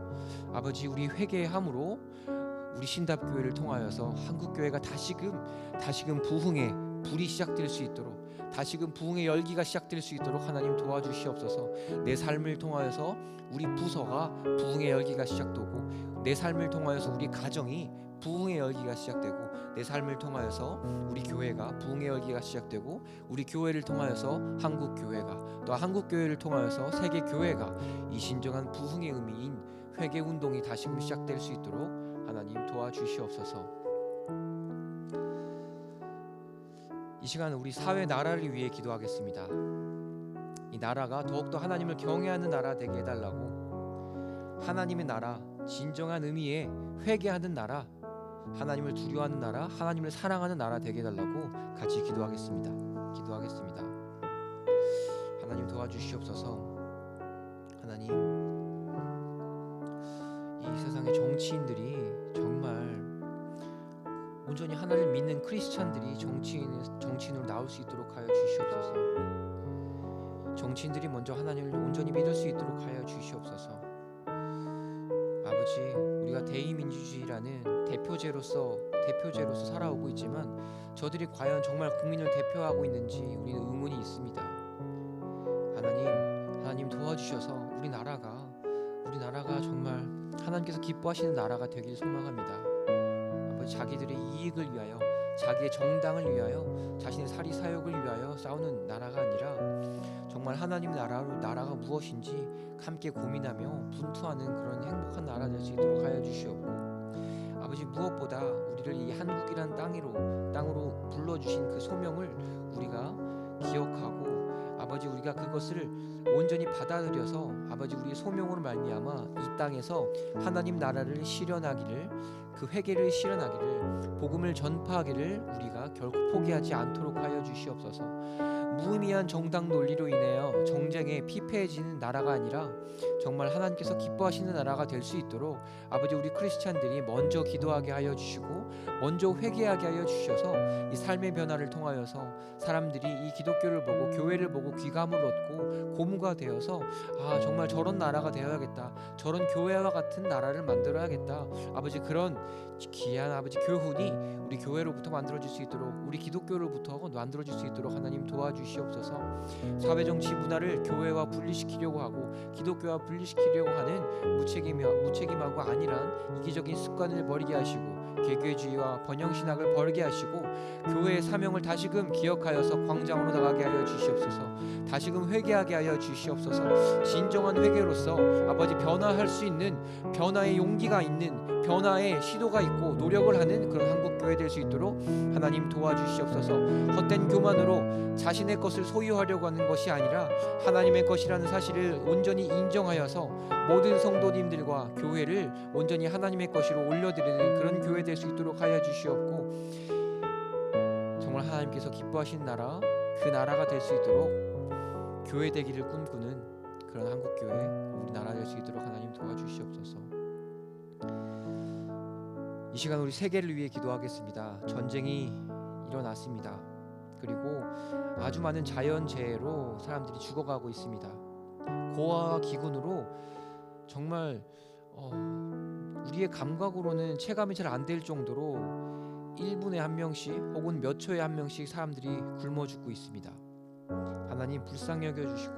아버지, 우리 회개함으로 우리 신답교회를 통하여서 한국교회가 다시금 부흥의 불이 시작될 수 있도록, 다시금 부흥의 열기가 시작될 수 있도록 하나님 도와주시옵소서. 내 삶을 통하여서 우리 부서가 부흥의 열기가 시작되고, 내 삶을 통하여서 우리 가정이 부흥의 열기가 시작되고, 내 삶을 통하여서 우리 교회가 부흥의 열기가 시작되고, 우리 교회를 통하여서 한국교회가, 또 한국교회를 통하여서 세계교회가 이 진정한 부흥의 의미인 회개운동이 다시금 시작될 수 있도록 하나님 도와주시옵소서. 이 시간 우리 사회 나라를 위해 기도하겠습니다. 이 나라가 더욱더 하나님을 경외하는 나라 되게 해달라고, 하나님의 나라, 진정한 의미의 회개하는 나라, 하나님을 두려워하는 나라, 하나님을 사랑하는 나라 되게 해달라고 같이 기도하겠습니다. 하나님 도와주시옵소서. 하나님, 이 세상의 정치인들이 정말 온전히 하나님을 믿는 크리스찬들이 정치인으로 나올 수 있도록 하여 주시옵소서. 정치인들이 먼저 하나님을 온전히 믿을 수 있도록 하여 주시옵소서. 아버지, 우리가 대의민주주의라는 대표제로서 살아오고 있지만 저들이 과연 정말 국민을 대표하고 있는지 우리는 의문이 있습니다. 하나님 도와주셔서 우리 나라가 정말 하나님께서 기뻐하시는 나라가 되길 소망합니다. 아버지, 자기들의 이익을 위하여, 자기의 정당을 위하여, 자신의 사리 사욕을 위하여 싸우는 나라가 아니라 정말 하나님 나라가 무엇인지 함께 고민하며 분투하는 그런 행복한 나라 될 수 있도록 하여 주시옵고, 아버지, 무엇보다 우리를 이 한국이란 땅으로 불러주신 그 소명을 우리가 기억하고, 아버지, 우리가 그것을 온전히 받아들여서 아버지, 우리의 소명으로 말미암아 이 땅에서 하나님 나라를 실현하기를, 그 회개를 실현하기를, 복음을 전파하기를 우리가 결코 포기하지 않도록 하여 주시옵소서. 무의미한 정당 논리로 인하여 정쟁에 피폐해지는 나라가 아니라 정말 하나님께서 기뻐하시는 나라가 될 수 있도록 아버지, 우리 크리스찬들이 먼저 기도하게 하여 주시고 먼저 회개하게 하여 주셔서 이 삶의 변화를 통하여서 사람들이 이 기독교를 보고 교회를 보고 귀감을 얻고 고무가 되어서 정말 저런 나라가 되어야겠다, 저런 교회와 같은 나라를 만들어야겠다, 아버지, 그런 귀한 아버지 교훈이 우리 교회로부터 만들어질 수 있도록, 우리 기독교로부터 만들어질 수 있도록 하나님 도와주시옵소서. 사회정치 문화를 교회와 분리시키려고 하고 기독교와 분리시키려고 하는 무책임하고 안일한 이기적인 습관을 버리게 하시고 개교주의와 번영신학을 버리게 하시고 교회의 사명을 다시금 기억하여서 광장으로 나가게 하여 주시옵소서. 다시금 회개하게 하여 주시옵소서. 진정한 회개로서 아버지, 변화할 수 있는, 변화의 용기가 있는, 변화의 시도가 있고 노력을 하는 그런 한국교회 될 수 있도록 하나님 도와주시옵소서. 헛된 교만으로 자신의 것을 소유하려고 하는 것이 아니라 하나님의 것이라는 사실을 온전히 인정하여서 모든 성도님들과 교회를 온전히 하나님의 것으로 올려드리는 그런 교회 될 수 있도록 하여 주시옵고, 정말 하나님께서 기뻐하시는 나라, 그 나라가 될 수 있도록 교회 되기를 꿈꾸는 그런 한국교회, 우리나라 될 수 있도록 하나님 도와주시옵소서. 이 시간 우리 세계를 위해 기도하겠습니다. 전쟁이 일어났습니다. 그리고 아주 많은 자연재해로 사람들이 죽어가고 있습니다. 고아와 기근으로 정말 우리의 감각으로는 체감이 잘 안 될 정도로 1분에 한 명씩 혹은 몇 초에 한 명씩 사람들이 굶어 죽고 있습니다. 하나님 불쌍히 여겨주시고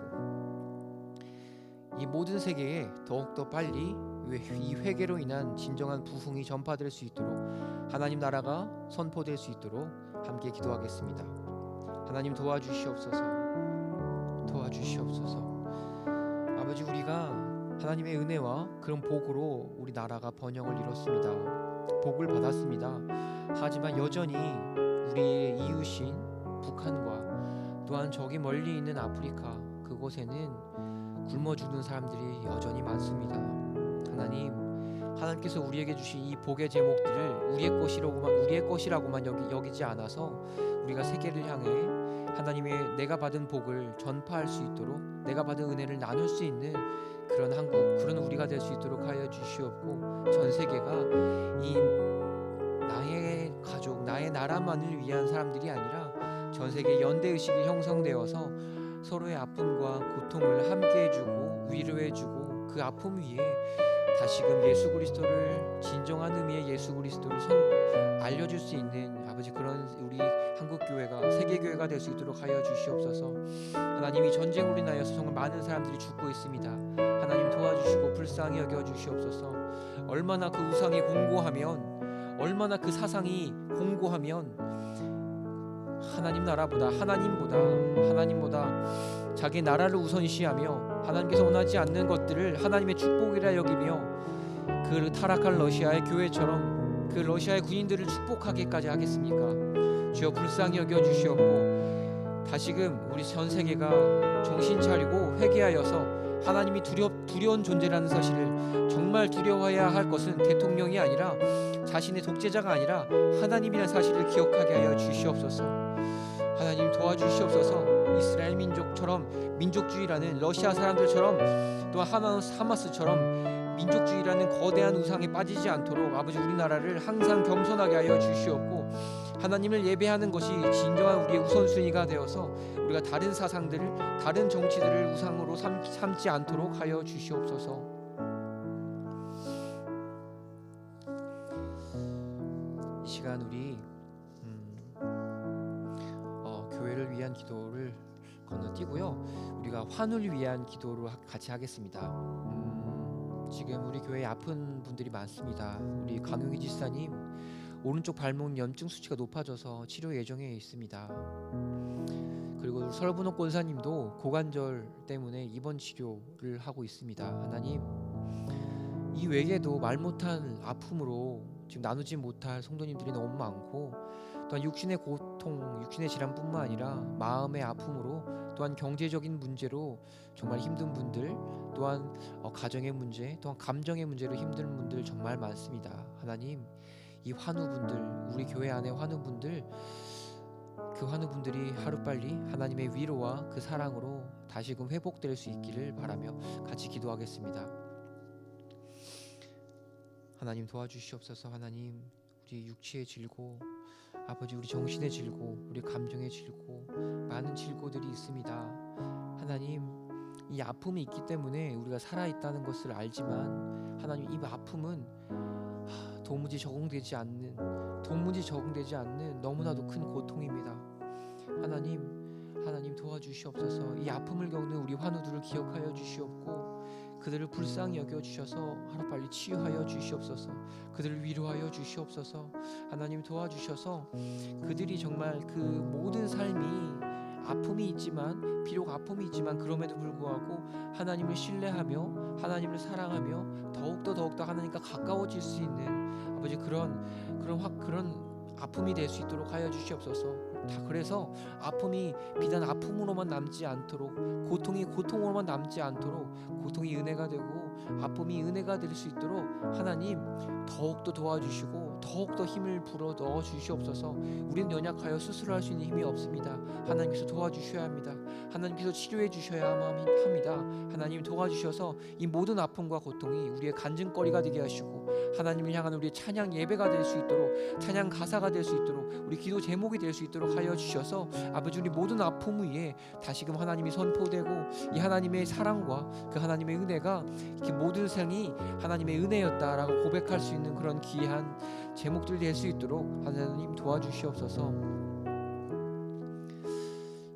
이 모든 세계에 더욱더 빨리 이 회개로 인한 진정한 부흥이 전파될 수 있도록 하나님 나라가 선포될 수 있도록 함께 기도하겠습니다. 하나님 도와주시옵소서. 아버지, 우리가 하나님의 은혜와 그런 복으로 우리 나라가 번영을 이뤘습니다. 복을 받았습니다. 하지만 여전히 우리의 이웃인 북한과 또한 저기 멀리 있는 아프리카, 그곳에는 굶어 죽는 사람들이 여전히 많습니다. 하나님께서 우리에게 주신 이 복의 제목들을 우리의 것이라고만 여기지 않아서 우리가 세계를 향해 하나님의 내가 받은 복을 전파할 수 있도록, 내가 받은 은혜를 나눌 수 있는 그런 한국, 그런 우리가 될 수 있도록 하여 주시옵고, 전 세계가 이 나의 가족, 나의 나라만을 위한 사람들이 아니라 전 세계 연대의식이 형성되어서 서로의 아픔과 고통을 함께 해주고 위로해주고, 그 아픔 위에 다시금 예수 그리스도를, 진정한 의미의 예수 그리스도를 알려줄 수 있는 아버지, 그런 우리 한국교회가 세계교회가 될 수 있도록 하여 주시옵소서. 하나님이 전쟁으로 인하여서 정말 많은 사람들이 죽고 있습니다. 하나님 도와주시고 불쌍히 여겨주시옵소서. 얼마나 그 우상이 공고하면, 얼마나 그 사상이 공고하면 하나님보다 자기 나라를 우선시하며 하나님께서 원하지 않는 것들을 하나님의 축복이라 여기며 그 타락한 러시아의 교회처럼 그 러시아의 군인들을 축복하기까지 하겠습니까? 주여 불쌍히 여겨주시옵고, 다시금 우리 전 세계가 정신 차리고 회개하여서 하나님이 두려운 존재라는 사실을, 정말 두려워해야 할 것은 대통령이 아니라 자신의 독재자가 아니라 하나님이라는 사실을 기억하게 하여 주시옵소서. 하나님 도와주시옵소서. 이스라엘 민족처럼, 민족주의라는 러시아 사람들처럼, 또 하마스처럼 민족주의라는 거대한 우상에 빠지지 않도록 아버지 우리나라를 항상 겸손하게 하여 주시옵고, 하나님을 예배하는 것이 진정한 우리의 우선순위가 되어서 우리가 다른 사상들을, 다른 정치들을 우상으로 삼지 않도록 하여 주시옵소서. 이 시간 우리 교회를 위한 기도를 건너뛰고요, 우리가 환우를 위한 기도를 같이 하겠습니다. 지금 우리 교회에 아픈 분들이 많습니다. 우리 강용희 지사님 오른쪽 발목 염증 수치가 높아져서 치료 예정에 있습니다. 그리고 설분옥 권사님도 고관절 때문에 입원 치료를 하고 있습니다. 하나님, 이 외에도 말 못한 아픔으로 지금 나누지 못할 성도님들이 너무 많고, 또한 육신의 고통, 육신의 질환뿐만 아니라 마음의 아픔으로, 또한 경제적인 문제로 정말 힘든 분들, 또한 가정의 문제, 또한 감정의 문제로 힘든 분들 정말 많습니다. 하나님, 이 환우분들, 우리 교회 안에 환우분들, 그 환우분들이 하루빨리 하나님의 위로와 그 사랑으로 다시금 회복될 수 있기를 바라며 같이 기도하겠습니다. 하나님 도와주시옵소서. 하나님, 우리 육체의 질고, 아버지 우리 정신의 질고, 우리 감정의 질고, 많은 질고들이 있습니다. 하나님, 이 아픔이 있기 때문에 우리가 살아있다는 것을 알지만, 하나님, 이 아픔은 도무지 적응되지 않는 너무나도 큰 고통입니다. 하나님 도와주시옵소서. 이 아픔을 겪는 우리 환우들을 기억하여 주시옵고, 그들을 불쌍히 여겨주셔서 하루빨리 치유하여 주시옵소서. 그들을 위로하여 주시옵소서. 하나님 도와주셔서 그들이 정말 그 모든 삶이 아픔이 있지만, 비록 아픔이 있지만 그럼에도 불구하고 하나님을 신뢰하며 하나님을 사랑하며 더욱더 하나님과 가까워질 수 있는 아버지 그런 아픔이 될 수 있도록 하여 주시옵소서. 그래서 아픔이 비단 아픔으로만 남지 않도록, 고통이 고통으로만 남지 않도록, 고통이 은혜가 되고 아픔이 은혜가 될 수 있도록 하나님 더욱더 도와주시고 더욱더 힘을 불어 넣어 주시옵소서. 우리는 연약하여 스스로 할 수 있는 힘이 없습니다. 하나님께서 도와주셔야 합니다. 하나님께서 치료해 주셔야 합니다. 하나님 도와주셔서 이 모든 아픔과 고통이 우리의 간증거리가 되게 하시고, 하나님을 향한 우리의 찬양 예배가 될 수 있도록, 찬양 가사가 될 수 있도록, 우리 기도 제목이 될 수 있도록 하여 주셔서 아버지 우리 모든 아픔 위에 다시금 하나님이 선포되고, 이 하나님의 사랑과 그 하나님의 은혜가 이렇게 모든 생이 하나님의 은혜였다라고 고백할 수 있는 그런 귀한 제목들 될 수 있도록 하나님 도와주시옵소서.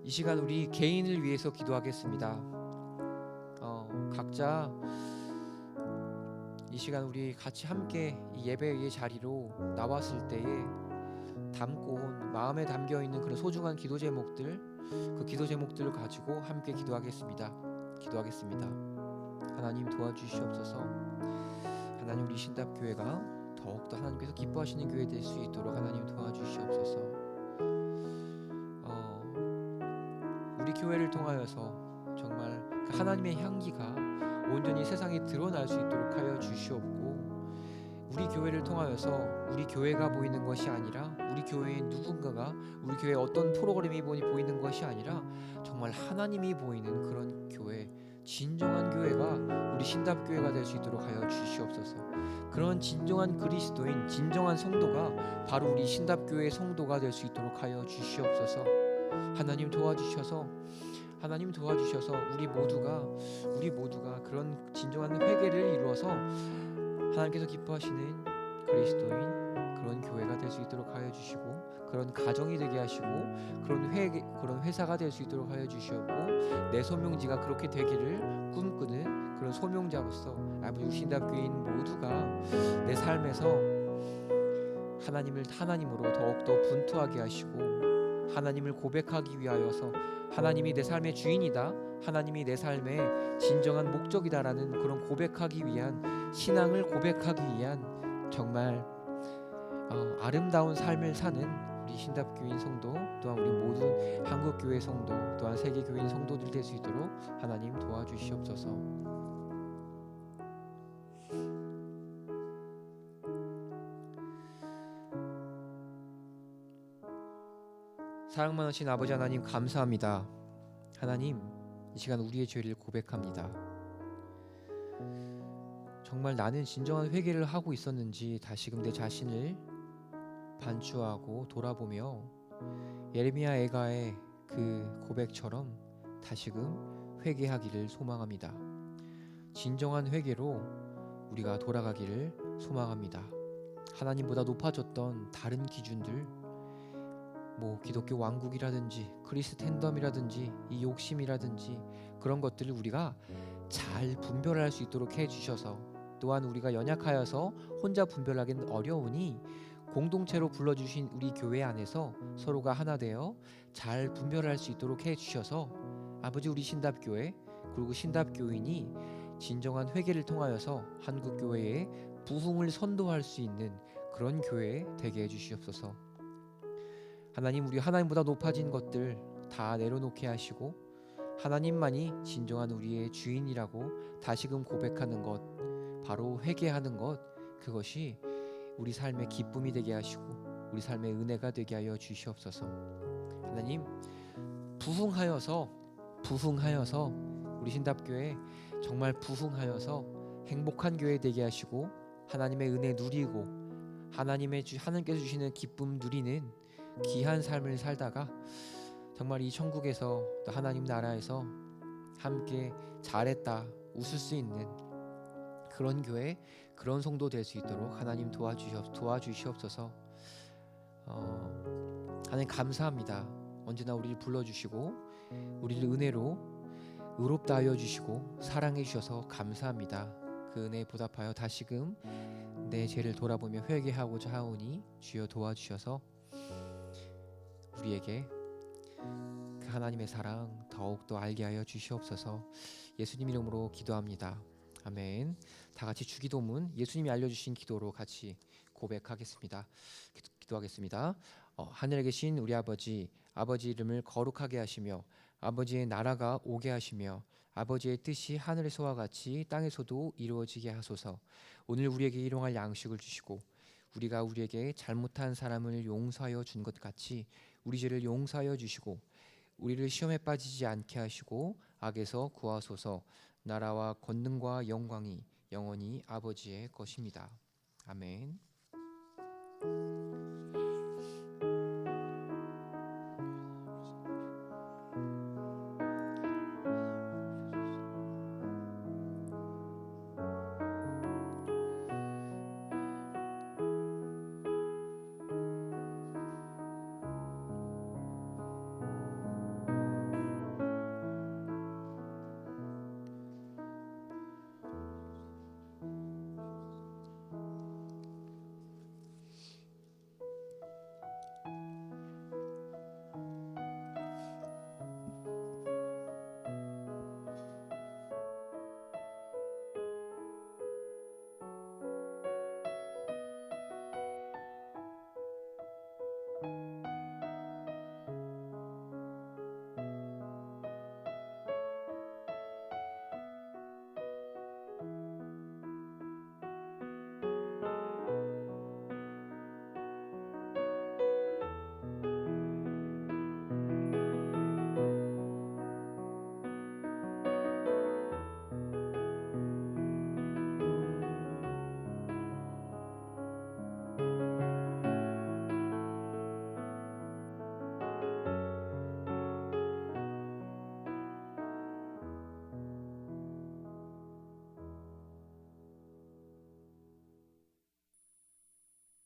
이 시간 우리 개인을 위해서 기도하겠습니다. 각자 이 시간 우리 같이 함께 이 예배의 자리로 나왔을 때에 담고 온 마음에 담겨 있는 그런 소중한 기도 제목들, 그 기도 제목들을 가지고 함께 기도하겠습니다. 하나님 도와주시옵소서. 하나님, 우리 신답교회가 더욱더 하나님께서 기뻐하시는 교회 될 수 있도록 하나님 도와주시옵소서. 우리 교회를 통하여서 정말 그 하나님의 향기가 온전히 세상에 드러날 수 있도록 하여 주시옵고, 우리 교회를 통하여서 우리 교회가 보이는 것이 아니라, 우리 교회의 누군가가, 우리 교회의 어떤 프로그램이 보이는 것이 아니라 정말 하나님이 보이는 그런 교회, 진정한 교회가 우리 신답교회가 될 수 있도록 하여 주시옵소서. 그런 진정한 그리스도인, 진정한 성도가 바로 우리 신답교회의 성도가 될 수 있도록 하여 주시옵소서. 하나님 도와주셔서 우리 모두가 그런 진정한 회개를 이루어서 하나님께서 기뻐하시는 그리스도인, 그런 교회가 될 수 있도록 하여 주시고, 그런 가정이 되게 하시고, 그런 회사가 될 수 있도록 하여 주시옵고, 내 소명지가 그렇게 되기를 꿈꾸는 그런 소명자로서 아버지 신답교인 모두가 내 삶에서 하나님으로 더욱더 분투하게 하시고, 하나님을 고백하기 위하여서 하나님이 내 삶의 주인이다, 하나님이 내 삶의 진정한 목적이다라는 그런 고백하기 위한, 신앙을 고백하기 위한 정말 아름다운 삶을 사는 우리 신답교인 성도, 또한 우리 모든 한국교회 성도, 또한 세계교인 성도들 될 수 있도록 하나님 도와주시옵소서. 사랑 많으신 아버지 하나님 감사합니다. 하나님, 이 시간 우리의 죄를 고백합니다. 정말 나는 진정한 회개를 하고 있었는지 다시금 내 자신을 반추하고 돌아보며 예레미야 애가의 그 고백처럼 다시금 회개하기를 소망합니다. 진정한 회개로 우리가 돌아가기를 소망합니다. 하나님보다 높아졌던 다른 기준들, 뭐 기독교 왕국이라든지 크리스텐덤이라든지 이 욕심이라든지 그런 것들을 우리가 잘 분별할 수 있도록 해주셔서, 또한 우리가 연약하여서 혼자 분별하기는 어려우니 공동체로 불러주신 우리 교회 안에서 서로가 하나 되어 잘 분별할 수 있도록 해주셔서 아버지, 우리 신답교회 그리고 신답교인이 진정한 회개를 통하여서 한국교회의 부흥을 선도할 수 있는 그런 교회 되게 해주시옵소서. 하나님, 우리 하나님보다 높아진 것들 다 내려놓게 하시고 하나님만이 진정한 우리의 주인이라고 다시금 고백하는 것, 바로 회개하는 것, 그것이 우리 삶의 기쁨이 되게 하시고 우리 삶의 은혜가 되게 하여 주시옵소서. 하나님, 부흥하여서 우리 신답교회 정말 부흥하여서 행복한 교회 되게 하시고 하나님의 은혜 누리고 하나님께서 주시는 기쁨 누리는 귀한 삶을 살다가 정말 이 천국에서 또 하나님 나라에서 함께 잘했다 웃을 수 있는 그런 교회, 그런 성도 될 수 있도록 하나님 도와주시옵소서. 하나님 감사합니다. 언제나 우리를 불러주시고 우리를 은혜로 의롭다 하여 주시고 사랑해 주셔서 감사합니다. 그 은혜에 보답하여 다시금 내 죄를 돌아보며 회개하고자 하오니 주여 도와주셔서 우리에게 그 하나님의 사랑 더욱더 알게 하여 주시옵소서. 예수님 이름으로 기도합니다. 아멘. 다 같이 주기도문 예수님이 알려주신 기도로 같이 고백하겠습니다. 기도하겠습니다. 하늘에 계신 우리 아버지 이름을 거룩하게 하시며 아버지의 나라가 오게 하시며 아버지의 뜻이 하늘에서와 같이 땅에서도 이루어지게 하소서. 오늘 우리에게 일용할 양식을 주시고 우리가 우리에게 잘못한 사람을 용서하여 준 것 같이 우리 죄를 용서하여 주시고 우리를 시험에 빠지지 않게 하시고 악에서 구하소서. 나라와 권능과 영광이 영원히 아버지의 것입니다. 아멘.